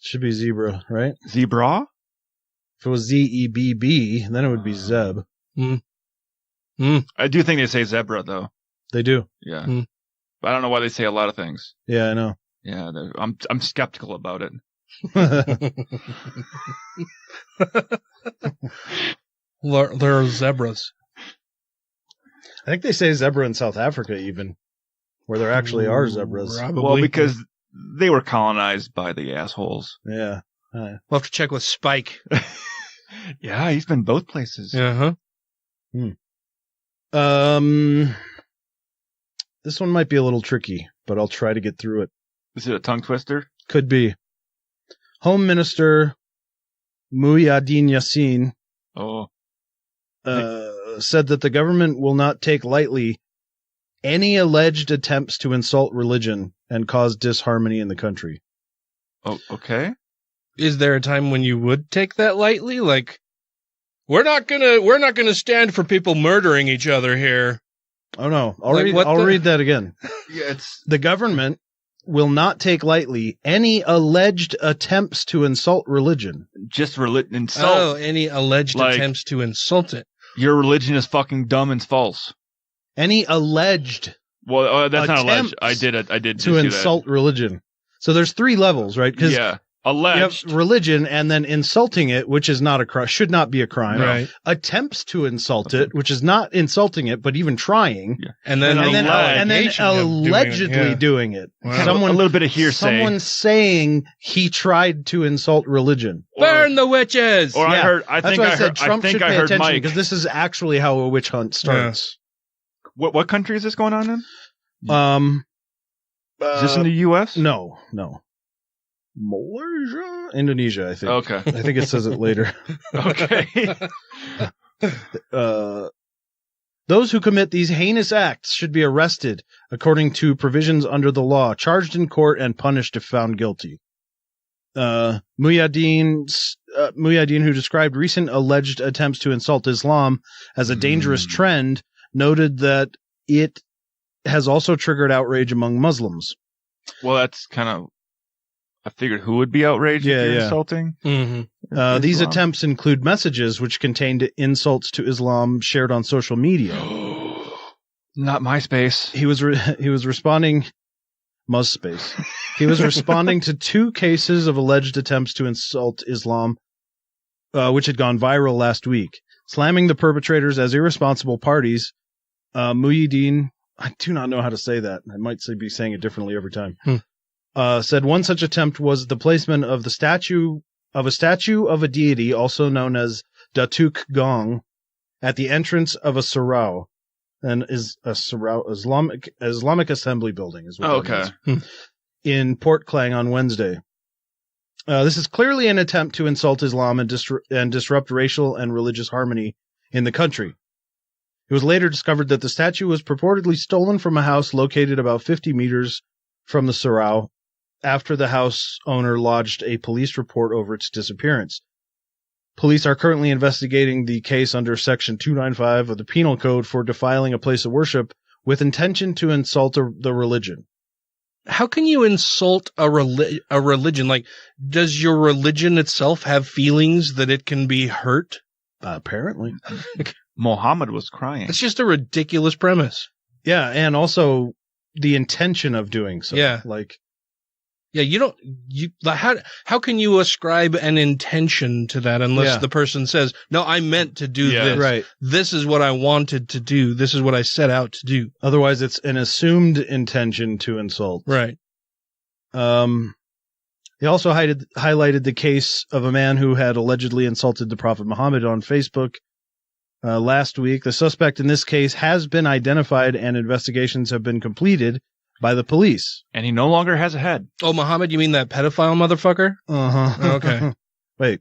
should be zebra, right? Zebra? If it was Z-E-B-B, then it would be Zeb. I do think they say zebra, though. They do. Yeah. But I don't know why they say a lot of things. Yeah, I know. Yeah, I'm skeptical about it. They're zebras. I think they say zebra in South Africa, even, where there actually are zebras. Probably. Well, because they were colonized by the assholes. Yeah. We'll have to check with Spike. Yeah, he's been both places. Uh-huh. This one might be a little tricky, but I'll try to get through it. Is it a tongue twister? Could be. Home Minister Muhyiddin Yassin said that the government will not take lightly any alleged attempts to insult religion and cause disharmony in the country. Oh, okay. Is there a time when you would take that lightly? Like, we're not gonna stand for people murdering each other here. Oh no! I'll read that again. Yeah, it's the government will not take lightly any alleged attempts to insult religion. Just insult. Oh, any alleged attempts to insult it. Your religion is fucking dumb and false. Any alleged. Well, that's not alleged. I did to insult religion. So there's 3 levels, right? Yeah. Alleged. You have religion, and then insulting it, which is not a crime, should not be a crime. Right. Attempts to insult it, which is not insulting it, but even trying. Yeah. And then allegedly doing it. Wow. Someone, a little bit of hearsay. Someone saying he tried to insult religion. Burn the witches! Or Yeah. I That's think why I I said heard, Trump I think should I pay heard attention Mike. because this is actually how a witch hunt starts. What country is this going on in? Is this in the U.S.? No. Malaysia? Indonesia, I think. Okay. I think it says it later. Okay. Those who commit these heinous acts should be arrested according to provisions under the law, charged in court, and punished if found guilty. Muhyiddin, who described recent alleged attempts to insult Islam as a dangerous trend, noted that it has also triggered outrage among Muslims. Well, that's kind of... I figured who would be outraged if you're insulting? Mm-hmm. These attempts include messages which contained insults to Islam shared on social media. Not MySpace. He was responding... MuzzSpace. He was responding to 2 cases of alleged attempts to insult Islam, which had gone viral last week. Slamming the perpetrators as irresponsible parties, Muhyiddin, I do not know how to say that. I might be saying it differently every time. Said one such attempt was the placement of a statue of a deity, also known as Datuk Gong, at the entrance of a sarau, and is a sarau Islamic Assembly building is what that means, in Port Klang on Wednesday. This is clearly an attempt to insult Islam and disrupt racial and religious harmony in the country. It was later discovered that the statue was purportedly stolen from a house located about 50 meters from the sarau, after the house owner lodged a police report over its disappearance. Police are currently investigating the case under Section 295 of the Penal Code for defiling a place of worship with intention to insult the religion. How can you insult a religion? Like, does your religion itself have feelings that it can be hurt? Apparently. Muhammad was crying. It's just a ridiculous premise. Yeah, and also the intention of doing so. Yeah. How can you ascribe an intention to that unless the person says, no, I meant to do this. Right. This is what I wanted to do. This is what I set out to do. Otherwise, it's an assumed intention to insult. Right. He also highlighted the case of a man who had allegedly insulted the Prophet Muhammad on Facebook last week. The suspect in this case has been identified and investigations have been completed by the police. And he no longer has a head. Oh, Muhammad, you mean that pedophile motherfucker? Uh-huh. Okay. Wait.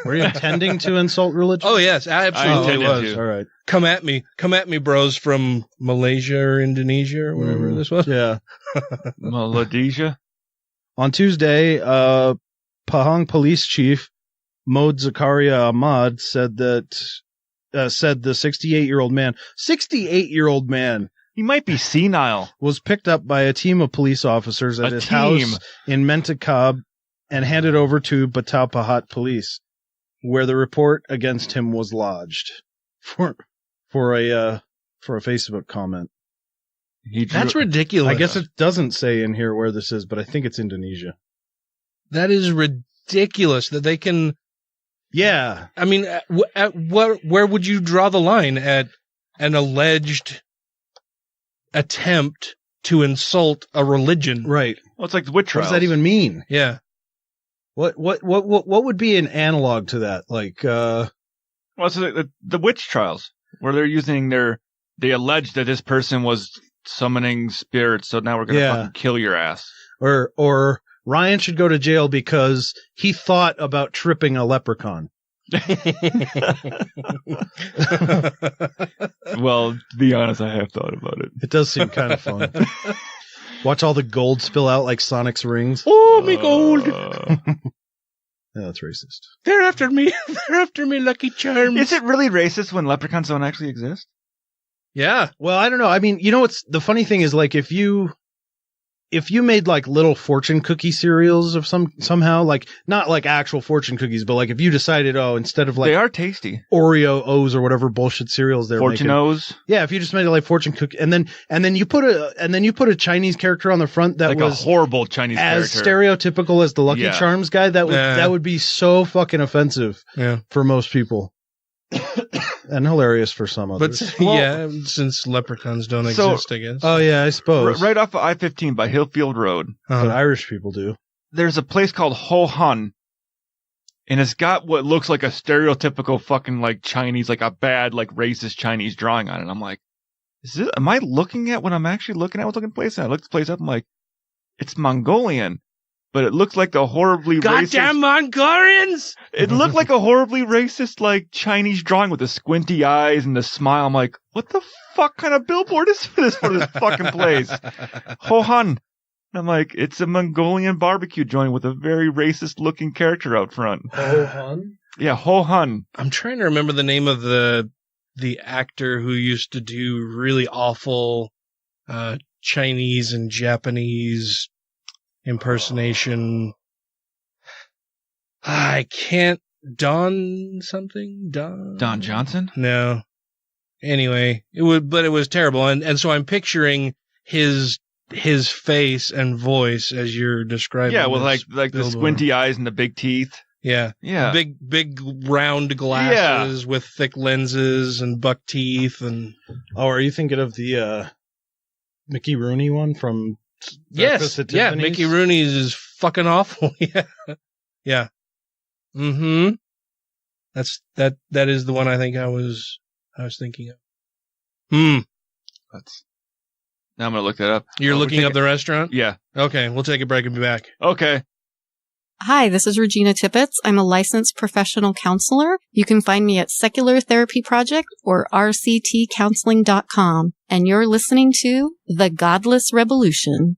Were you intending to insult religion? Oh, yes, absolutely was. All right. Come at me, bros from Malaysia or Indonesia or whatever this was. Yeah. Malaysia. On Tuesday, Pahang Police Chief Mohd Zakaria Ahmad said the 68-year-old man, he might be senile, was picked up by a team of police officers at his house in Mentakab and handed over to Batao Pahat police, where the report against him was lodged for a Facebook comment. That's ridiculous. I guess it doesn't say in here where this is, but I think it's Indonesia. That is ridiculous that they can. Yeah. I mean, where would you draw the line at an alleged attempt to insult a religion? Right. Well, it's like the witch trials. What does that even mean? Yeah. What would be an analog to that? Like, well, it's the witch trials where they're using they allege that this person was summoning spirits, so now we're going to fucking kill your ass. Or Ryan should go to jail because he thought about tripping a leprechaun. Well, to be honest, I have thought about it. It does seem kind of fun. Watch all the gold spill out like Sonic's rings. Oh, me gold! Yeah, that's racist. They're after me. They're after me, Lucky Charms. Is it really racist when leprechauns don't actually exist? Yeah. Well, I don't know. I mean, you know what's the funny thing is, like, if you if you made like little fortune cookie cereals of somehow, like not like actual fortune cookies, but like if you decided, instead of like they are tasty Oreo O's or whatever bullshit cereals they're Fortune making. O's. Yeah, if you just made it like fortune cookie, and then you put a Chinese character on the front that like was a horrible Chinese as character, stereotypical as the Lucky Charms guy. That would be so fucking offensive for most people. And hilarious for some others. But since leprechauns don't exist, I guess. Oh yeah, I suppose. Right off of I-15 by Hillfield Road. But Irish people do. There's a place called Ho Hun, and it's got what looks like a stereotypical fucking like Chinese, like a bad like racist Chinese drawing on it. I'm like, am I looking at what I'm actually looking at? What's looking place? And I looked the place up. I'm like, it's Mongolian. But it looks like the horribly goddamn racist... Mongolians! It looked like a horribly racist, like, Chinese drawing with the squinty eyes and the smile. I'm like, what the fuck kind of billboard is this for this fucking place? Ho Han. I'm like, it's a Mongolian barbecue joint with a very racist-looking character out front. Ho Han? Yeah, Ho Han. I'm trying to remember the name of the actor who used to do really awful Chinese and Japanese impersonation. I can't. Don Johnson? No. Anyway, it was terrible, and so I'm picturing his face and voice as you're describing. Yeah, with like the squinty eyes and the big teeth. Yeah, yeah, big round glasses with thick lenses and buck teeth and. Oh, are you thinking of the Mickey Rooney one from? Yes, yeah, Mickey Rooney's is fucking awful. Yeah. Mm-hmm. That is the one I think I was thinking of. Now I'm gonna look that up. You're looking up the restaurant? Yeah. Okay, we'll take a break and be back. Okay. Hi, this is Regina Tippett. I'm a licensed professional counselor. You can find me at Secular Therapy Project or rctcounseling.com. And you're listening to The Godless Rebelution.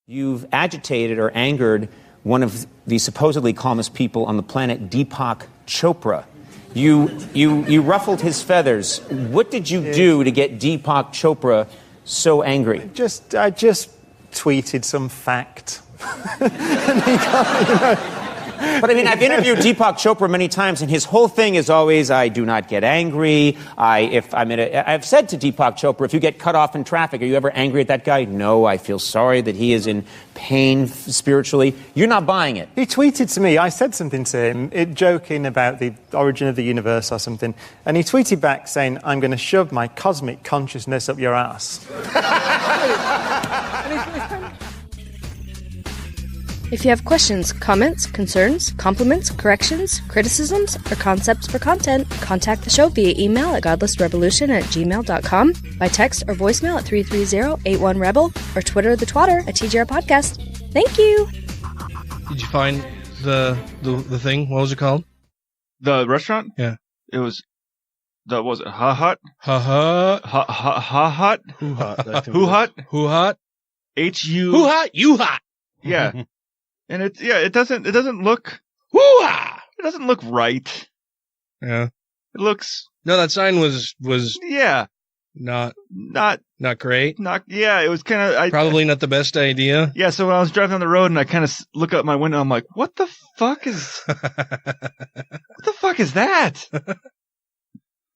You've agitated or angered one of the supposedly calmest people on the planet, Deepak Chopra. You ruffled his feathers. What did you do to get Deepak Chopra so angry? I just tweeted some fact. But I mean, I've interviewed Deepak Chopra many times, and his whole thing is always, I do not get angry. I've said to Deepak Chopra, if you get cut off in traffic, are you ever angry at that guy? No, I feel sorry that he is in pain spiritually. You're not buying it. He tweeted to me, I said something to him, joking about the origin of the universe or something, and he tweeted back saying, I'm going to shove my cosmic consciousness up your ass. If you have questions, comments, concerns, compliments, corrections, criticisms, or concepts for content, contact the show via email at godlessrevolution@gmail.com, by text or voicemail at 330-81-REBEL, or Twitter the twatter at TGR Podcast. Thank you! Did you find the thing? What was it called? The restaurant? Yeah. It was... What was it? Ha Hut? Ha Hut? Ha Hut? Who Hut? Who Hut? Who Hut? H-U... Who Hut? You Hut! Yeah. And it doesn't look... Woo-ah! It doesn't look right. Yeah. It looks... No, that sign was yeah. Not great. It was kind of... Probably not the best idea. Yeah, so when I was driving on the road and I kind of look out my window, I'm like, what the fuck is... that?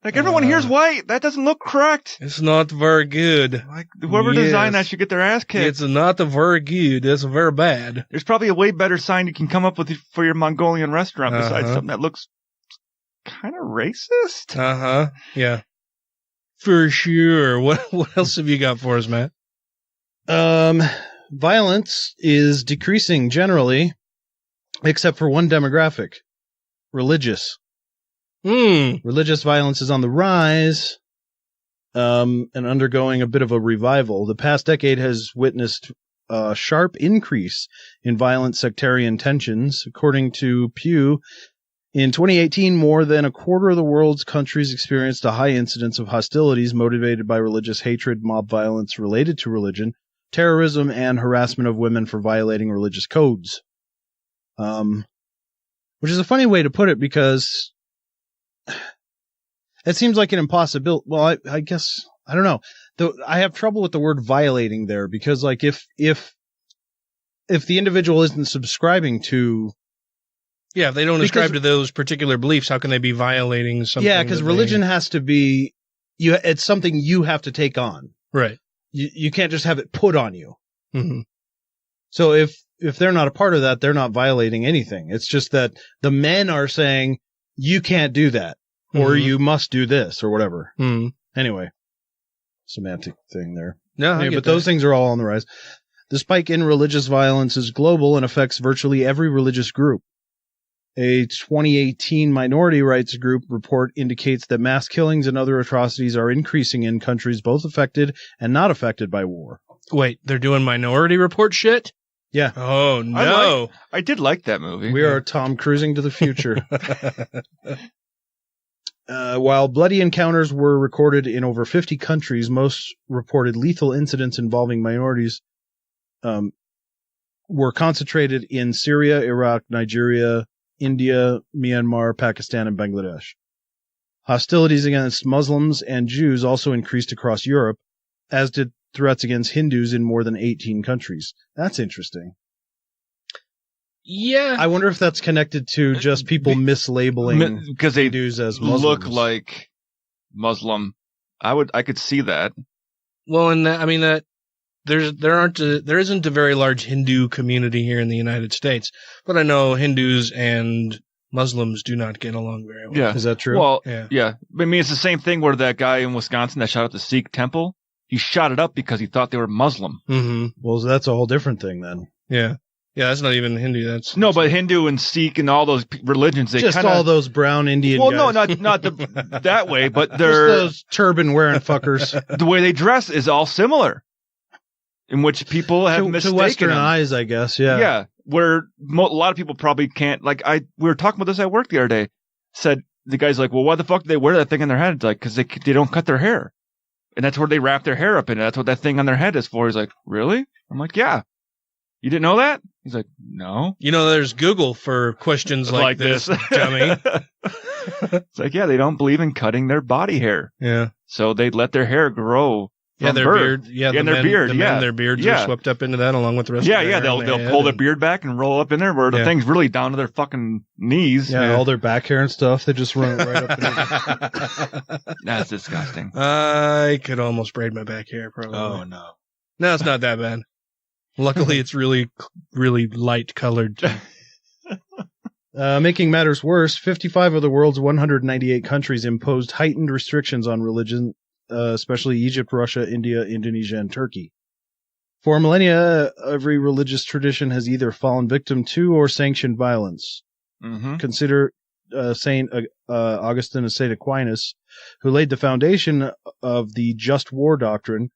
Like, everyone here's white. That doesn't look correct. It's not very good. Like, whoever designed that should get their ass kicked. It's not very good. It's very bad. There's probably a way better sign you can come up with for your Mongolian restaurant besides something that looks kind of racist. Uh-huh. Yeah. For sure. What else have you got for us, Matt? Violence is decreasing generally, except for one demographic. Religious. Religious violence is on the rise, and undergoing a bit of a revival. The past decade has witnessed a sharp increase in violent sectarian tensions. According to Pew, in 2018, more than a quarter of the world's countries experienced a high incidence of hostilities motivated by religious hatred, mob violence related to religion, terrorism, and harassment of women for violating religious codes. Which is a funny way to put it, because it seems like an impossibility. Well, I guess, I don't know. I have trouble with the word violating there, because like if if the individual isn't subscribing to... Yeah, if they don't ascribe to those particular beliefs, how can they be violating something? Yeah, because religion has to be... it's something you have to take on. Right. You can't just have it put on you. Mm-hmm. So if they're not a part of that, they're not violating anything. It's just that the men are saying, you can't do that, or you must do this, or whatever. Mm-hmm. Anyway, semantic thing there. No, anyway, but those things are all on the rise. The spike in religious violence is global and affects virtually every religious group. A 2018 minority rights group report indicates that mass killings and other atrocities are increasing in countries both affected and not affected by war. Wait, they're doing Minority Report shit? Yeah. Oh, no. I did like that movie. We are Tom Cruising to the future. While bloody encounters were recorded in over 50 countries, most reported lethal incidents involving minorities were concentrated in Syria, Iraq, Nigeria, India, Myanmar, Pakistan, and Bangladesh. Hostilities against Muslims and Jews also increased across Europe, as did threats against Hindus in more than 18 countries. That's interesting. Yeah. I wonder if that's connected to just people mislabeling because they Hindus as Muslims. Look like Muslim. I could see that. Well, and I mean that there isn't a very large Hindu community here in the United States, but I know Hindus and Muslims do not get along very well. Yeah. Is that true? Well, yeah. I mean, it's the same thing where that guy in Wisconsin that shot up the Sikh temple, he shot it up because he thought they were Muslim. Mm-hmm. Well, that's a whole different thing then. Yeah. Yeah, that's not even Hindu. That's but Hindu and Sikh and all those religions, they just all those brown Indian guys. No, not that way, but they're just those turban wearing fuckers. The way they dress is all similar, in which people have mistaken to Western them. eyes, I guess. Yeah, yeah. Where a lot of people probably can't. Like we were talking about this at work the other day. Said the guy's like, well, why the fuck do they wear that thing on their head? It's like because they don't cut their hair, and that's where they wrap their hair up in. That's what that thing on their head is for. He's like, really? I'm like, yeah. You didn't know that? He's like, no. You know, there's Google for questions like this, dummy. It's like, yeah, they don't believe in cutting their body hair. Yeah. So they let their hair grow. Yeah, their beard. Yeah, their beard. Their beards are swept up into that along with the rest of their hair. They'll pull their beard back and roll up in there where the thing's really down to their fucking knees. Yeah, all their back hair and stuff, they just run it right up in there. That's disgusting. I could almost braid my back hair, probably. Oh, no. No, it's not that bad. Luckily, it's really, really light colored. Making matters worse, 55 of the world's 198 countries imposed heightened restrictions on religion, especially Egypt, Russia, India, Indonesia, and Turkey. For millennia, every religious tradition has either fallen victim to or sanctioned violence. Mm-hmm. Consider Saint Augustine of St. Aquinas, who laid the foundation of the just war doctrine,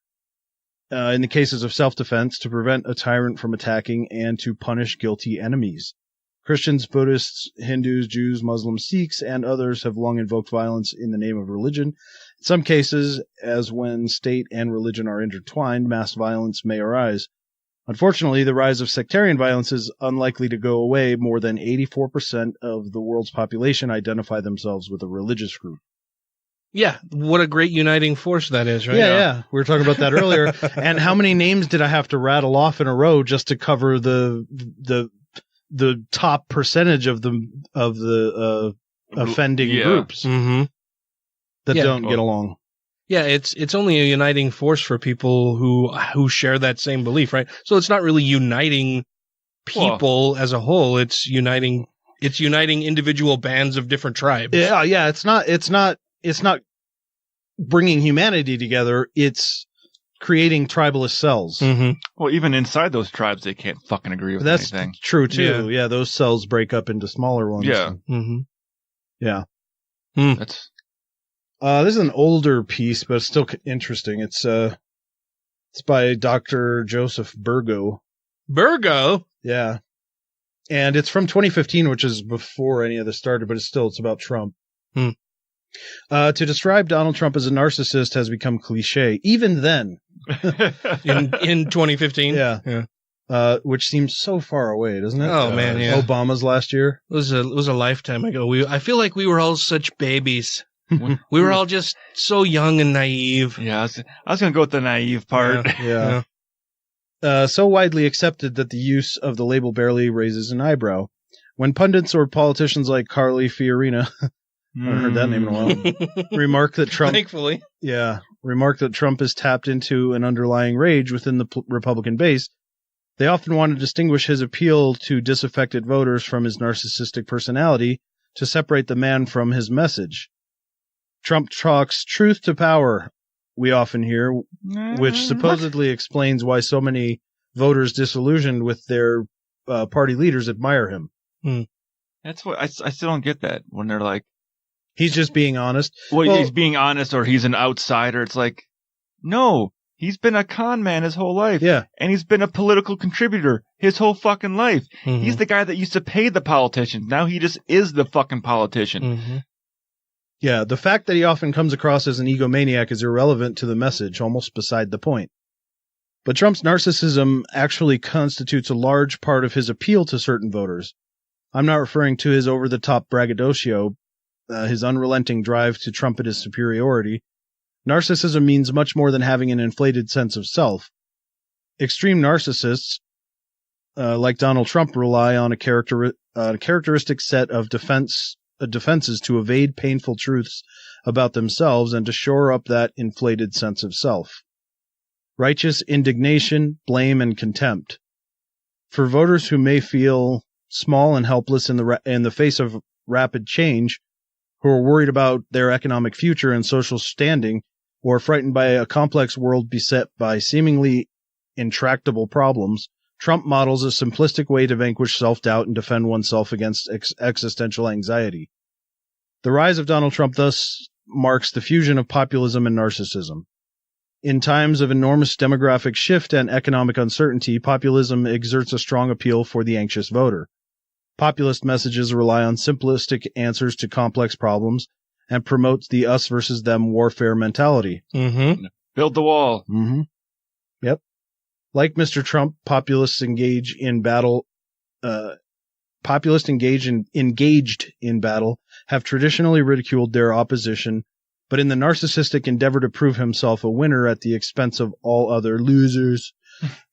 in the cases of self-defense, to prevent a tyrant from attacking and to punish guilty enemies. Christians, Buddhists, Hindus, Jews, Muslims, Sikhs, and others have long invoked violence in the name of religion. In some cases, as when state and religion are intertwined, mass violence may arise. Unfortunately, the rise of sectarian violence is unlikely to go away. More than 84% of the world's population identify themselves with a religious group. Yeah, what a great uniting force that is, right? Yeah. We were talking about that earlier. And how many names did I have to rattle off in a row just to cover the top percentage of the offending groups that don't get along? Yeah, it's only a uniting force for people who share that same belief, right? So it's not really uniting people as a whole. It's uniting individual bands of different tribes. Yeah. It's not bringing humanity together. It's creating tribalist cells. Mm-hmm. Well, even inside those tribes, they can't fucking agree with anything. That's true too. Yeah, those cells break up into smaller ones. Yeah. Mm-hmm. Yeah. That's. This is an older piece, but it's still interesting. It's by Dr. Joseph Burgo. Burgo? Yeah. And it's from 2015, which is before any of this started, but it's about Trump. To describe Donald Trump as a narcissist has become cliche, even then. in 2015? Yeah. Which seems so far away, doesn't it? Oh, man, yeah. Obama's last year. It was a lifetime ago. I feel like we were all such babies. We were all just so young and naive. Yeah, I was going to go with the naive part. Yeah. so widely accepted that the use of the label barely raises an eyebrow. When pundits or politicians like Carly Fiorina, I haven't heard that name in a while, remark that Trump has tapped into an underlying rage within the Republican base, they often want to distinguish his appeal to disaffected voters from his narcissistic personality to separate the man from his message. Trump talks truth to power, we often hear, which supposedly explains why so many voters disillusioned with their party leaders admire him. That's what I still don't get that when they're like, he's just being honest. Well, he's being honest, or he's an outsider. It's like, no, he's been a con man his whole life. Yeah. And he's been a political contributor his whole fucking life. Mm-hmm. He's the guy that used to pay the politicians. Now he just is the fucking politician. Mm-hmm. Yeah, the fact that he often comes across as an egomaniac is irrelevant to the message, almost beside the point. But Trump's narcissism actually constitutes a large part of his appeal to certain voters. I'm not referring to his over-the-top braggadocio, his unrelenting drive to trumpet his superiority. Narcissism means much more than having an inflated sense of self. Extreme narcissists, like Donald Trump, rely on a characteristic set of defenses to evade painful truths about themselves and to shore up that inflated sense of self. Righteous indignation, blame, and contempt. For voters who may feel small and helpless in the face of rapid change, who are worried about their economic future and social standing, or frightened by a complex world beset by seemingly intractable problems, Trump models a simplistic way to vanquish self-doubt and defend oneself against existential anxiety. The rise of Donald Trump thus marks the fusion of populism and narcissism. In times of enormous demographic shift and economic uncertainty, populism exerts a strong appeal for the anxious voter. Populist messages rely on simplistic answers to complex problems and promotes the us versus them warfare mentality. Mm-hmm. Build the wall. Mm-hmm. Yep. Like Mr. Trump, populists engaged in battle have traditionally ridiculed their opposition, but in the narcissistic endeavor to prove himself a winner at the expense of all other losers,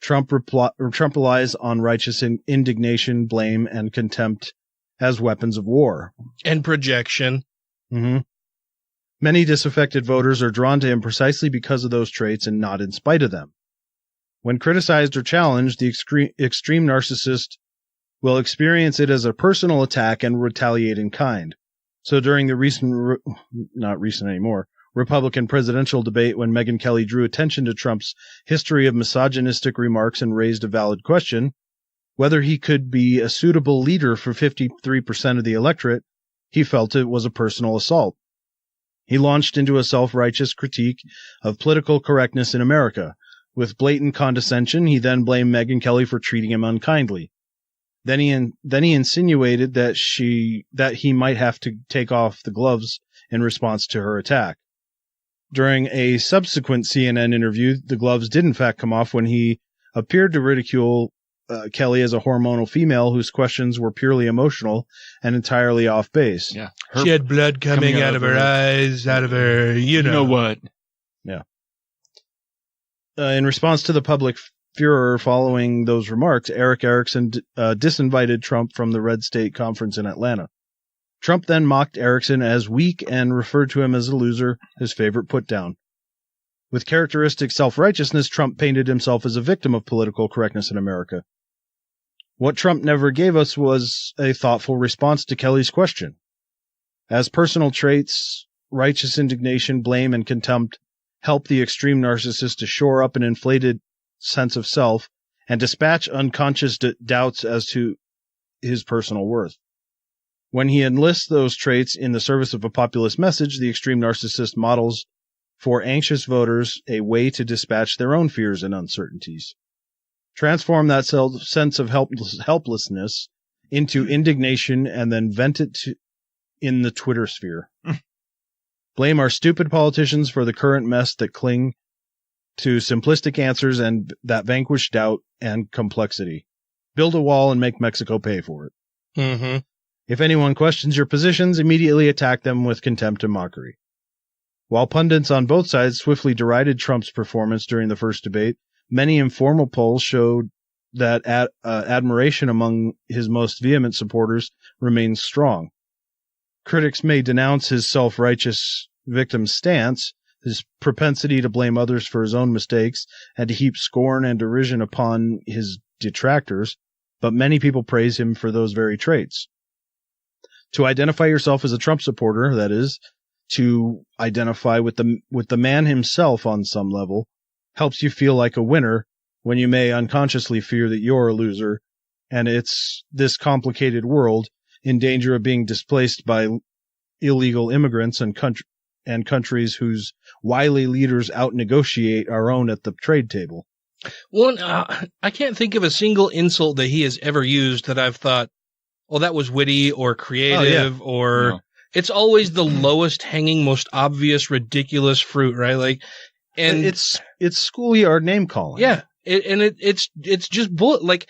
Trump relies on righteous indignation, blame, and contempt as weapons of war. And projection. Mm-hmm. Many disaffected voters are drawn to him precisely because of those traits and not in spite of them. When criticized or challenged, the extreme narcissist will experience it as a personal attack and retaliate in kind. So during the not recent anymore, Republican presidential debate, when Megyn Kelly drew attention to Trump's history of misogynistic remarks and raised a valid question, whether he could be a suitable leader for 53% of the electorate, he felt it was a personal assault. He launched into a self-righteous critique of political correctness in America. With blatant condescension, he then blamed Megyn Kelly for treating him unkindly. Then he insinuated that he might have to take off the gloves in response to her attack. During a subsequent CNN interview, the gloves did in fact come off when he appeared to ridicule Kelly as a hormonal female whose questions were purely emotional and entirely off base. Yeah, she had blood coming out of her eyes, out of her, you know what. Yeah. In response to the public furor following those remarks, Eric Erickson disinvited Trump from the Red State Conference in Atlanta. Trump then mocked Erickson as weak and referred to him as a loser, his favorite put-down. With characteristic self-righteousness, Trump painted himself as a victim of political correctness in America. What Trump never gave us was a thoughtful response to Kelly's question. As personal traits, righteous indignation, blame, and contempt help the extreme narcissist to shore up an inflated sense of self and dispatch unconscious doubts as to his personal worth. When he enlists those traits in the service of a populist message, the extreme narcissist models for anxious voters a way to dispatch their own fears and uncertainties. Transform that sense of helplessness into indignation and then vent it in the Twitter sphere. Blame our stupid politicians for the current mess that cling to simplistic answers and that vanquish doubt and complexity. Build a wall and make Mexico pay for it. Mm-hmm. If anyone questions your positions, immediately attack them with contempt and mockery. While pundits on both sides swiftly derided Trump's performance during the first debate, Many informal polls showed that admiration among his most vehement supporters remains strong. Critics may denounce his self-righteous victim stance, his propensity to blame others for his own mistakes, and to heap scorn and derision upon his detractors, but many people praise him for those very traits. To identify yourself as a Trump supporter, that is, to identify with the man himself on some level, helps you feel like a winner when you may unconsciously fear that you're a loser, and it's this complicated world in danger of being displaced by illegal immigrants and countries whose wily leaders out-negotiate our own at the trade table. Well, I can't think of a single insult that he has ever used that I've thought, oh, that was witty or creative, or no. It's always the lowest hanging, most obvious, ridiculous fruit, right? Like, and it's schoolyard name calling. Yeah, it's just like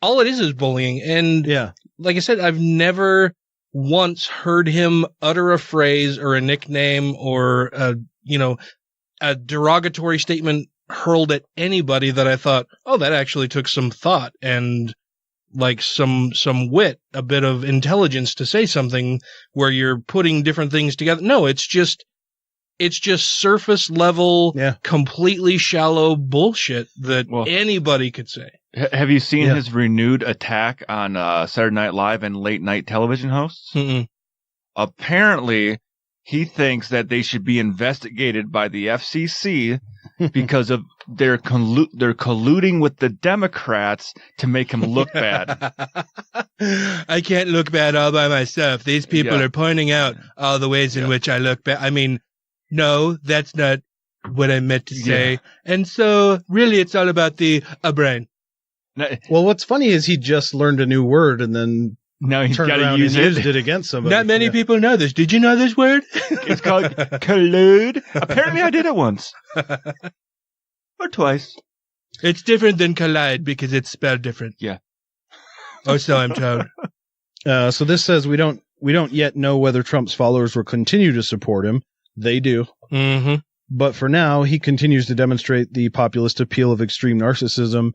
all it is bullying, and yeah. Like I said, I've never once heard him utter a phrase or a nickname or a derogatory statement hurled at anybody that I thought, oh, that actually took some thought and like some wit, a bit of intelligence to say something where you're putting different things together. No, it's just surface level, completely shallow bullshit that anybody could say. Have you seen his renewed attack on Saturday Night Live and late night television hosts? Mm-mm. Apparently, he thinks that they should be investigated by the FCC because of they're colluding with the Democrats to make him look bad. I can't look bad all by myself. These people are pointing out all the ways in which I look bad. I mean, no, that's not what I meant to say. Yeah. And so, really, it's all about the brain. Well, what's funny is he just learned a new word and then he's turned around and used it against somebody. Not many people know this. Did you know this word? It's called collude. Apparently, I did it once. Or twice. It's different than collide because it's spelled different. Yeah. Oh, so I'm told. So this says we don't yet know whether Trump's followers will continue to support him. They do. Mm-hmm. But for now, he continues to demonstrate the populist appeal of extreme narcissism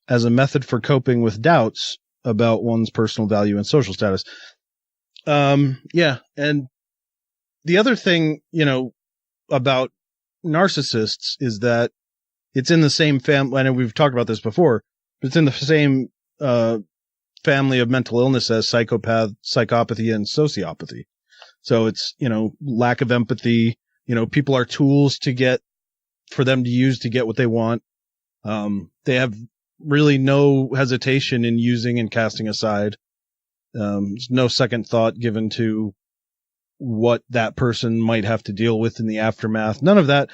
as a method for coping with doubts about one's personal value and social status. Yeah. And the other thing, about narcissists is that it's in the same family. I know we've talked about this before, but it's in the same family of mental illness as psychopathy, and sociopathy. So it's, lack of empathy. People are tools for them to use to get what they want. They have really no hesitation in using and casting aside. There's no second thought given to what that person might have to deal with in the aftermath. None of that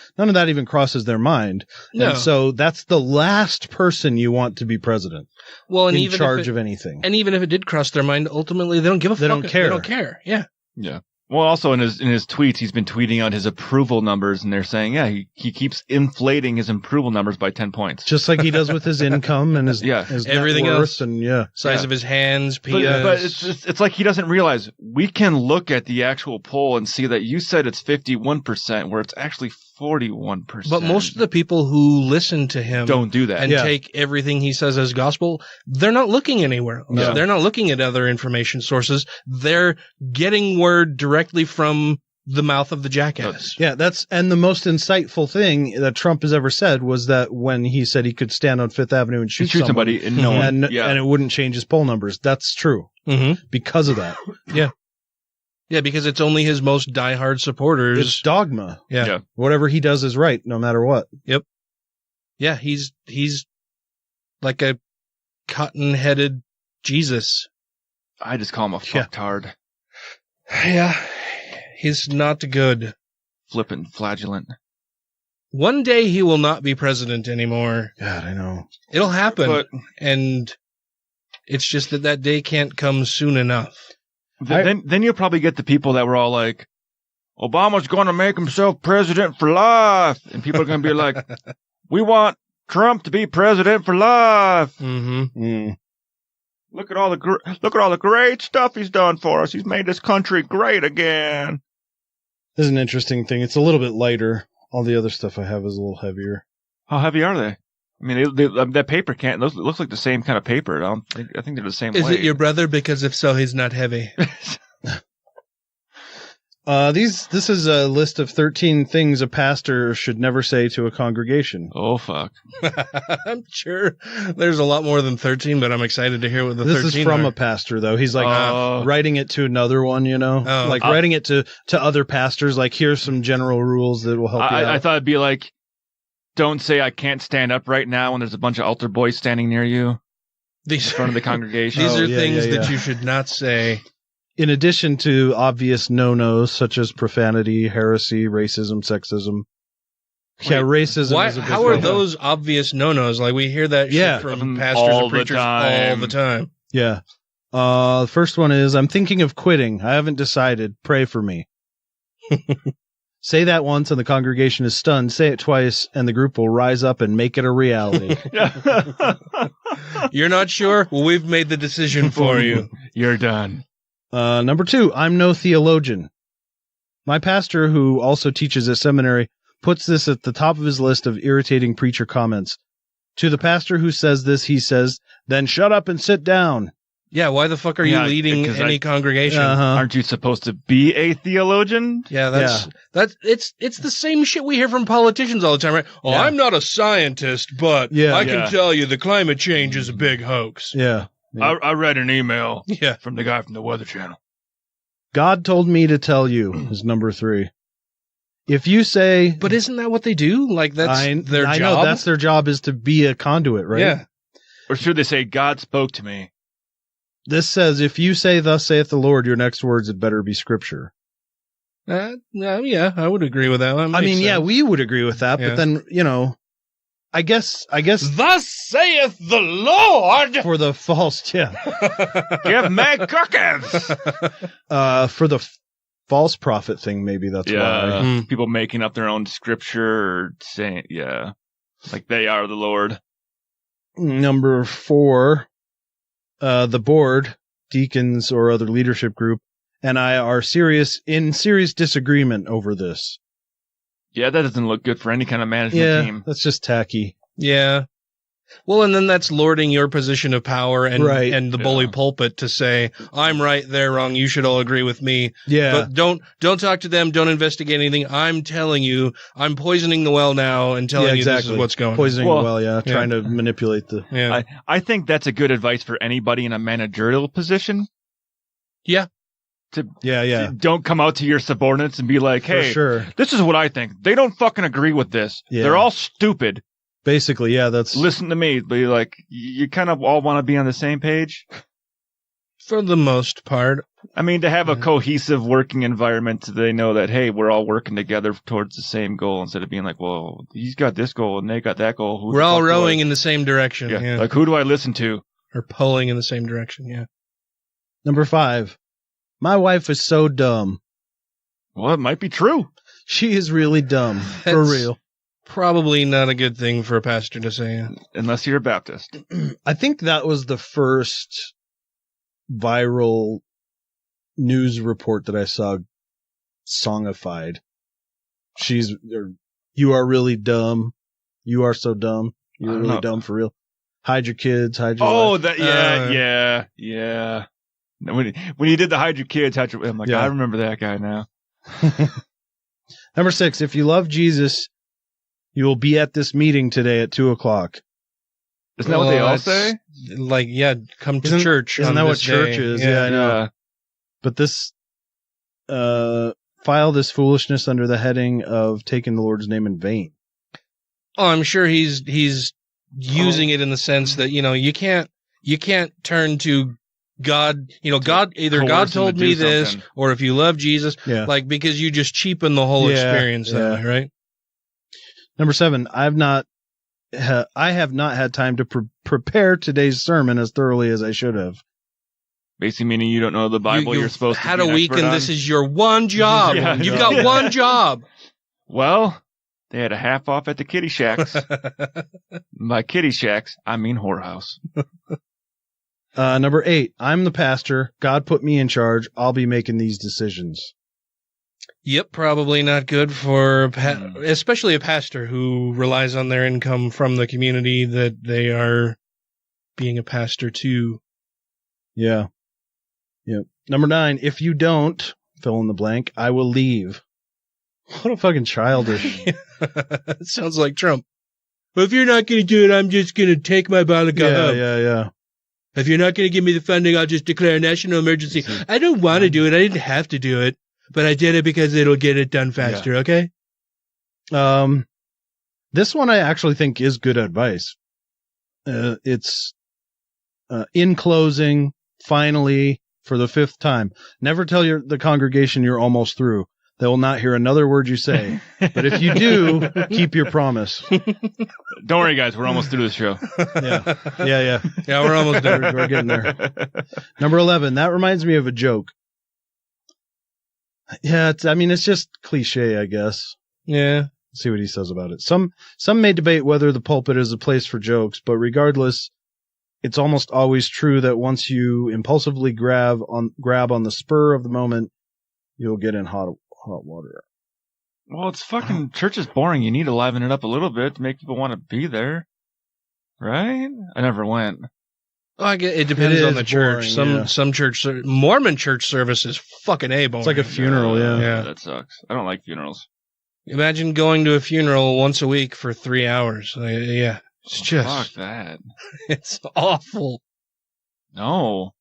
even crosses their mind. No. And so that's the last person you want to be president. Well, and in even charge of anything. And even if it did cross their mind, ultimately they don't give a fuck. They don't care. They don't care. Yeah. Yeah. Well, also in his tweets, he's been tweeting out his approval numbers, and they're saying, he keeps inflating his approval numbers by 10 points. Just like he does with his income and his everything net worth else, and size of his hands, but it's like he doesn't realize we can look at the actual poll and see that you said it's 51%, where it's actually 41%. But most of the people who listen to him don't do that and take everything he says as gospel. They're not looking anywhere. No. They're not looking at other information sources. They're getting word directly from the mouth of the jackass. Yeah, and the most insightful thing that Trump has ever said was that when he said he could stand on Fifth Avenue and shoot somebody and no one, and it wouldn't change his poll numbers. That's true. Mm-hmm. Because of that. Yeah. Yeah, because it's only his most diehard supporters. It's dogma. Yeah. Whatever he does is right, no matter what. Yep. Yeah, he's like a cotton-headed Jesus. I just call him a fucktard. Yeah. He's not good. Flippin' flagellant. One day he will not be president anymore. God, I know. It'll happen. And it's just that day can't come soon enough. Then you'll probably get the people that were all like, Obama's going to make himself president for life. And people are going to be like, we want Trump to be president for life. Mm-hmm. Mm. Look at all the great stuff he's done for us. He's made this country great again. This is an interesting thing. It's a little bit lighter. All the other stuff I have is a little heavier. How heavy are they? I mean, that paper can't. It looks like the same kind of paper. I think they're the same. Is it your brother? Because if so, he's not heavy. This is a list of 13 things a pastor should never say to a congregation. Oh, fuck. I'm sure there's a lot more than 13, but I'm excited to hear what the 13 This is from are. a pastor, though. He's like writing it to another one, writing it to other pastors. Like, here's some general rules that will help you out. I thought it'd be like, don't say I can't stand up right now when there's a bunch of altar boys standing near you in front of the congregation. These are things that you should not say. In addition to obvious no-nos such as profanity, heresy, racism, sexism. Yeah, racism is a big how are those obvious no-nos? Like, we hear that shit from pastors and preachers all the time. Yeah. The first one is, I'm thinking of quitting. I haven't decided. Pray for me. Say that once and the congregation is stunned. Say it twice and the group will rise up and make it a reality. You're not sure? Well, we've made the decision for you. You're done. Number 2, I'm no theologian. My pastor, who also teaches at seminary, puts this at the top of his list of irritating preacher comments. To the pastor who says this, he says, then shut up and sit down. Yeah, why the fuck are you leading any congregation? Aren't you supposed to be a theologian? Yeah, it's the same shit we hear from politicians all the time, right? Oh, I'm not a scientist, but I can tell you the climate change is a big hoax. Yeah. I read an email from the guy from the Weather Channel. God told me to tell you is number 3. If you say... But isn't that what they do? Like, that's their job? I know, that's their job, is to be a conduit, right? Yeah. Or should they say, God spoke to me? This says, if you say, thus saith the Lord, your next words had better be scripture. Yeah, I would agree with that. I mean, yeah, we would agree with that, but then, I guess. Thus saith the Lord! For the false, Give me cookies! For the false prophet thing, maybe that's why. People making up their own scripture or saying, like they are the Lord. Number 4, the board, deacons or other leadership group, and I are in serious disagreement over this. Yeah, that doesn't look good for any kind of management team. That's just tacky. Yeah. Well, and then that's lording your position of power and the bully pulpit to say, I'm right, they're wrong, you should all agree with me. Yeah. But don't talk to them, don't investigate anything. I'm telling you, I'm poisoning the well now and telling you this is what's going on. Poisoning the well, trying to manipulate the... Yeah. I think that's a good advice for anybody in a managerial position. Yeah. Don't come out to your subordinates and be like, hey, this is what I think. They don't fucking agree with this. Yeah. They're all stupid. Basically, that's... Listen to me. Be like, you kind of all want to be on the same page? For the most part. I mean, to have a cohesive working environment, so they know that, hey, we're all working together towards the same goal, instead of being like, well, he's got this goal and they got that goal. We're all rowing in the same direction. Yeah. Like, who do I listen to? Or pulling in the same direction, yeah. Number 5. My wife is so dumb. Well, it might be true. She is really dumb. For real. Probably not a good thing for a pastor to say. Unless you're a Baptist. I think that was the first viral news report that I saw songified. You are really dumb. You are so dumb. You're really dumb for real. Hide your kids. Hide your life. Yeah. When you did the hide your kids, I'm like, I remember that guy now. Number 6, if you love Jesus, you will be at this meeting today at 2:00. Isn't that what they all say? Like, come to church. Isn't that what church is? Yeah, I know. Yeah. But this, file this foolishness under the heading of taking the Lord's name in vain. Oh, I'm sure he's using it in the sense that, you can't turn to God, God told me this, or if you love Jesus, because you just cheapen the whole experience that way, right? Number 7, I have not had time to prepare today's sermon as thoroughly as I should have. Basically meaning you don't know the Bible you're supposed to be had a week and this is your one job. You've got one job. Well, they had a half off at the kitty shacks. By kitty shacks, I mean whorehouse. Number 8, I'm the pastor. God put me in charge. I'll be making these decisions. Yep, probably not good for especially a pastor who relies on their income from the community that they are being a pastor to. Yeah. Yep. Number 9, if you don't fill in the blank, I will leave. What a fucking childish. It sounds like Trump. Well, if you're not going to do it, I'm just going to take my ball and go home. Yeah. If you're not going to give me the funding, I'll just declare a national emergency. I don't want to do it. I didn't have to do it, but I did it because it'll get it done faster. Yeah. Okay. This one I actually think is good advice. It's in closing, finally, for the 5th time. Never tell the congregation you're almost through. They will not hear another word you say. But if you do, keep your promise. Don't worry, guys. We're almost through the show. Yeah, we're almost there. We're getting there. Number 11. That reminds me of a joke. Yeah, it's just cliche, I guess. Yeah. Let's see what he says about it. Some may debate whether the pulpit is a place for jokes, but regardless, it's almost always true that once you impulsively grab on the spur of the moment, you'll get in hot water. Well, it's fucking church is boring. You need to liven it up a little bit to make people want to be there, right? I never went. Well, I get it depends on the church. Some church, Mormon church service is fucking boring. It's like a funeral, yeah. That sucks. I don't like funerals. Imagine going to a funeral once a week for 3 hours. It's just fuck that. It's awful. No.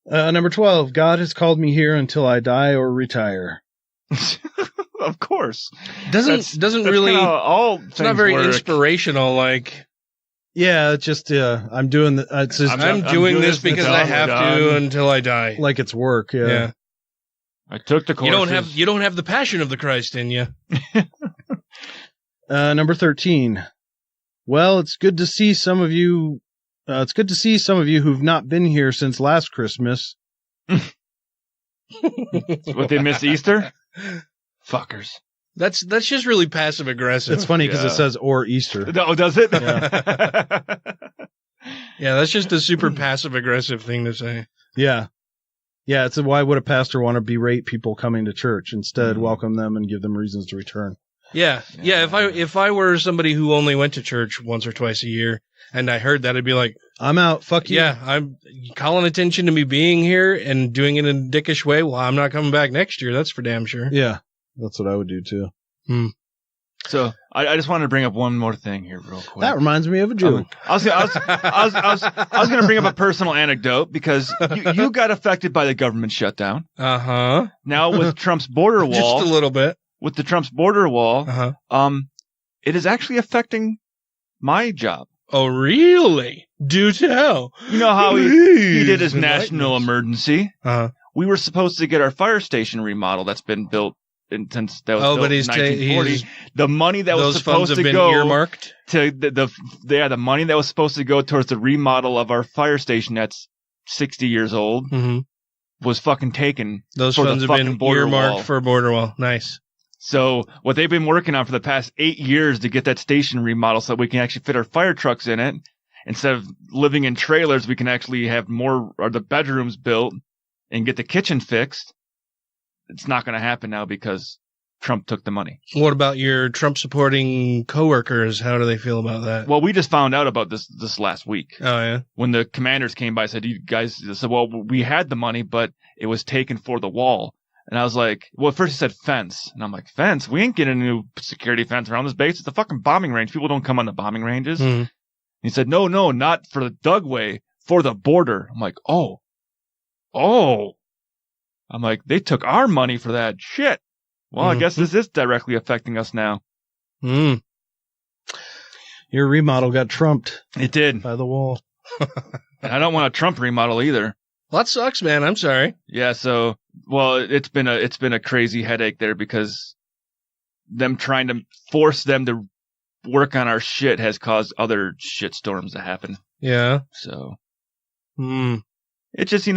Number 12. God has called me here until I die or retire. Of course. Doesn't really. It's not very inspirational. Like. Yeah, it's just I'm doing I'm doing this because I have to until I die. Like it's work. Yeah. I took the courses. You don't have the passion of the Christ in you. Number 13. Well, it's good to see some of you. It's good to see some of you who've not been here since last Christmas. What, they missed Easter? Fuckers. That's just really passive aggressive. It's funny because it says or Easter. Oh, does it? Yeah. Yeah, that's just a super passive aggressive thing to say. Yeah. Yeah, it's why would a pastor want to berate people coming to church? Instead, welcome them and give them reasons to return. Yeah. If I were somebody who only went to church once or twice a year and I heard that, I'd be like, I'm out. Fuck you. Yeah, I'm calling attention to me being here and doing it in a dickish way. Well, I'm not coming back next year. That's for damn sure. Yeah, that's what I would do too. So I just wanted to bring up one more thing here real quick. That reminds me of a joke. I was going to bring up a personal anecdote because you got affected by the government shutdown. Uh-huh. Now with Trump's border wall. Just a little bit. With the Trump's border wall, it is actually affecting my job. Oh, really? Do tell. You know how he did his national emergency? Uh-huh. We were supposed to get our fire station remodel that's been built since that was built in 1940. The money that was supposed to go earmarked to the money that was supposed to go towards the remodel of our fire station that's 60 years old was fucking taken. Those funds have been earmarked for a border wall. Nice. So what they've been working on for the past 8 years to get that station remodeled so that we can actually fit our fire trucks in it. Instead of living in trailers, we can actually have the bedrooms built and get the kitchen fixed. It's not going to happen now because Trump took the money. What about your Trump supporting coworkers? How do they feel about that? Well, we just found out about this last week. Oh, yeah. When the commanders came by, I said, you guys, I said, well, we had the money, but it was taken for the wall. And I was like, well, at first he said fence. And I'm like, fence? We ain't getting a new security fence around this base. It's a fucking bombing range. People don't come on the bombing ranges. Mm-hmm. He said, no, not for the Dugway, for the border. I'm like, oh. I'm like, they took our money for that shit. Well, I guess this is directly affecting us now. Your remodel got trumped. It did. By the wall. And I don't want a Trump remodel either. Well, that sucks, man. I'm sorry. Yeah, so, well, it's been a crazy headache there because them trying to force them to work on our shit has caused other shit storms to happen. Yeah. So. It's just,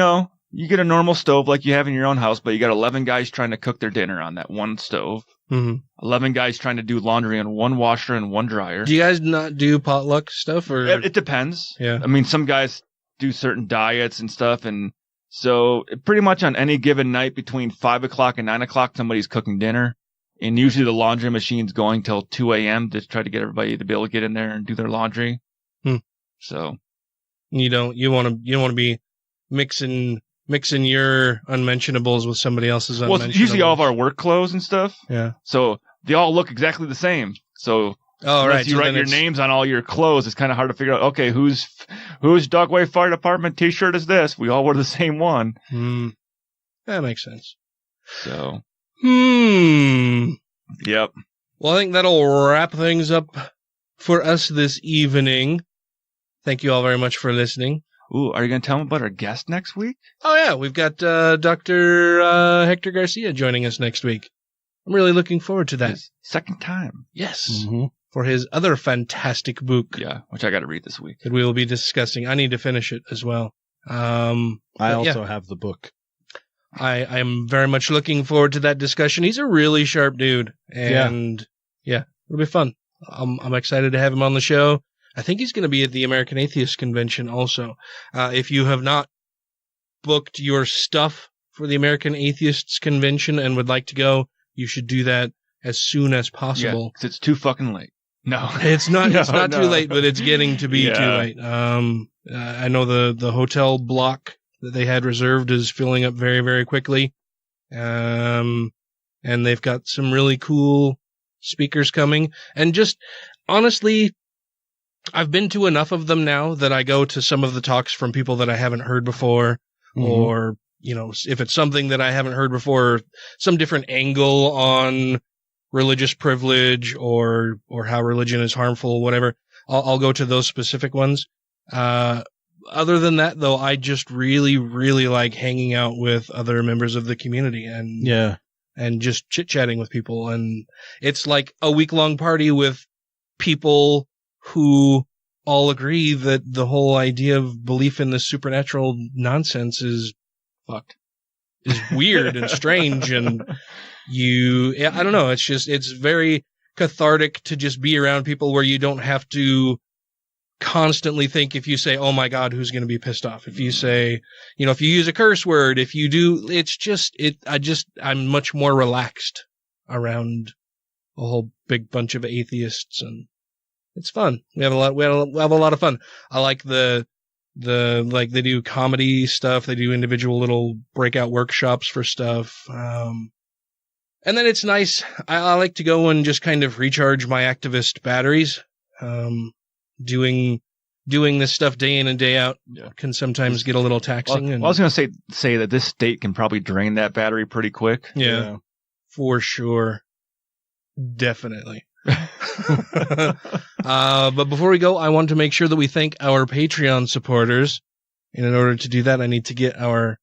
you get a normal stove like you have in your own house, but you got 11 guys trying to cook their dinner on that one stove. 11 guys trying to do laundry on one washer and one dryer. Do you guys not do potluck stuff? Or It depends. Yeah. I mean, some guys do certain diets and stuff, and So pretty much on any given night between 5 o'clock and 9 o'clock, somebody's cooking dinner. And usually the laundry machine's going till 2 a.m. to try to get everybody to be able to get in there and do their laundry. So you want to be mixing your unmentionables with somebody else's unmentionables. Well, it's usually all of our work clothes and stuff. Yeah. So they all look exactly the same. So unless you write your names on all your clothes, it's kind of hard to figure out, okay, whose Dogway Fire Department t-shirt is this? We all wear the same one. That makes sense. So. Yep. Well, I think that'll wrap things up for us this evening. Thank you all very much for listening. Ooh, are you going to tell them about our guest next week? Oh, yeah. We've got Dr. Hector Garcia joining us next week. I'm really looking forward to that. His second time. Yes. For his other fantastic book. Yeah, which I got to read this week. That we will be discussing. I need to finish it as well. I also have the book. I am very much looking forward to that discussion. He's a really sharp dude. And yeah it'll be fun. I'm excited to have him on the show. I think he's going to be at the American Atheist Convention also. If you have not booked your stuff for the American Atheists Convention and would like to go, you should do that as soon as possible. Yeah, 'cause it's too fucking late. No, it's not. It's not too late, but it's getting to be too late. I know the hotel block that they had reserved is filling up very, very quickly. And they've got some really cool speakers coming. And just honestly, I've been to enough of them now that I go to some of the talks from people that I haven't heard before, or, if it's something that I haven't heard before, some different angle on religious privilege or how religion is harmful, whatever, I'll go to those specific ones. Other than that, though, I just really, really like hanging out with other members of the community and just chit-chatting with people. And it's like a week-long party with people who all agree that the whole idea of belief in this supernatural nonsense is fucked. Is weird and strange. And I don't know. It's very cathartic to just be around people where you don't have to constantly think, if you say, oh my God, who's going to be pissed off? If you say, if you use a curse word, if you do, I'm much more relaxed around a whole big bunch of atheists, and it's fun. We have a lot of fun. I like they do comedy stuff. They do individual little breakout workshops for stuff. And then it's nice. I like to go and just kind of recharge my activist batteries. Doing this stuff day in and day out can sometimes get a little taxing. I was going to say that this state can probably drain that battery pretty quick. Yeah, for sure. Definitely. But before we go, I want to make sure that we thank our Patreon supporters. And in order to do that, I need to get our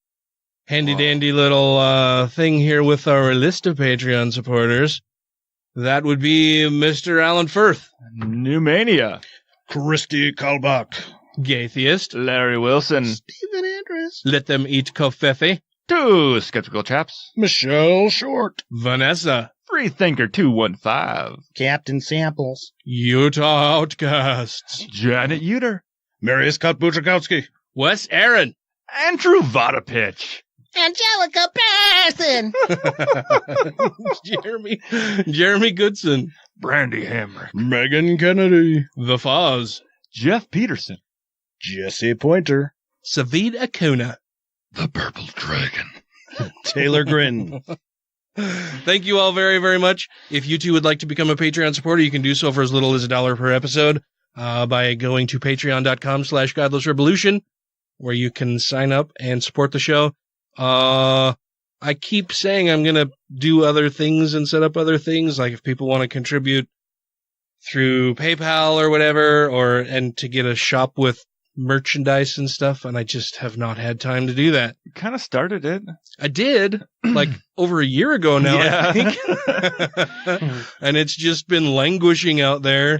handy-dandy little thing here with our list of Patreon supporters. That would be Mr. Alan Firth. Newmania. Christy Kalbach. Gaytheist. Larry Wilson. Stephen Andrews. Let Them Eat Kofefe. 2 Skeptical Chaps. Michelle Short. Vanessa. Freethinker 215. Captain Samples. Utah Outcasts. Janet Uter. Marius Kotbuchakowski. Wes Aaron. Andrew Vodapitch. Angelica Pearson. Jeremy Goodson. Brandy Hamrick. Megan Kennedy. The Foz. Jeff Peterson. Jesse Pointer. Savid Acuna. The Purple Dragon. Taylor Grin. Thank you all very, very much. If you too would like to become a Patreon supporter, you can do so for as little as $1 per episode by going to patreon.com/Godless Rebelution, where you can sign up and support the show. I keep saying I'm going to do other things and set up other things, like if people want to contribute through PayPal or whatever, and to get a shop with merchandise and stuff, and I just have not had time to do that. You kind of started it. I did, like over a year ago now, I think. And it's just been languishing out there,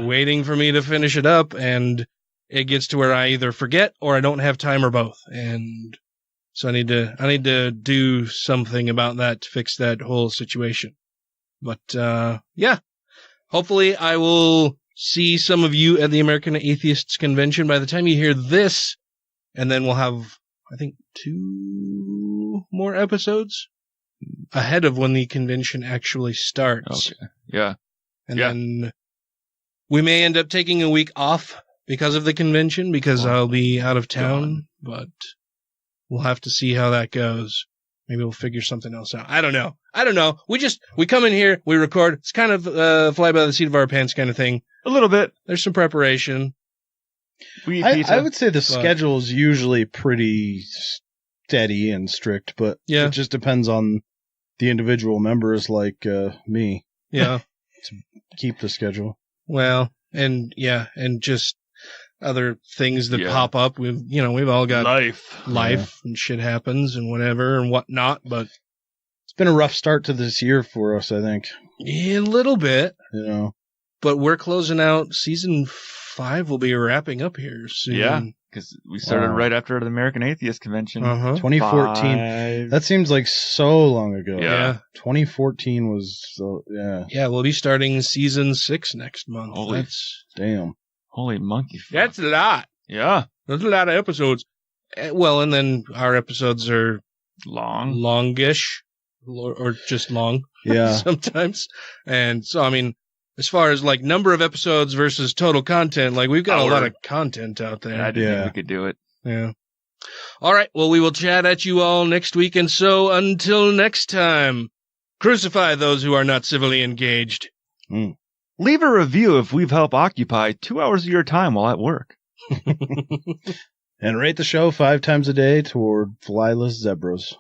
waiting for me to finish it up, and it gets to where I either forget or I don't have time or both. And so I need to do something about that to fix that whole situation. But hopefully I will see some of you at the American Atheists Convention by the time you hear this, and then we'll have I think, 2 more episodes ahead of when the convention actually starts. Okay. Yeah. And then we may end up taking a week off because of the convention, because I'll be out of town, but we'll have to see how that goes. Maybe we'll figure something else out. I don't know. We come in here, we record. It's kind of fly by the seat of our pants kind of thing. A little bit. There's some preparation. I would say the schedule is usually pretty steady and strict, but it just depends on the individual members like me. Yeah. To keep the schedule. Well, and just other things that pop up. We've all got life and shit happens and whatever and whatnot, but it's been a rough start to this year for us, I think. Yeah, a little bit. But we're closing out season 5 will be wrapping up here soon. Yeah, because we started right after the American Atheist Convention. 2014. That seems like so long ago. Yeah. 2014 was Yeah, we'll be starting season 6 next month. Damn. Holy monkey. That's a lot. Yeah. That's a lot of episodes. Well, and then our episodes are longish or just long. Yeah. Sometimes. And so, I mean, as far as like number of episodes versus total content, like we've got a lot of content out there. I didn't think we could do it. Yeah. All right. Well, we will chat at you all next week. And so until next time, crucify those who are not civilly engaged. Leave a review if we've helped occupy 2 hours of your time while at work. And rate the show 5 times a day toward flyless zebras.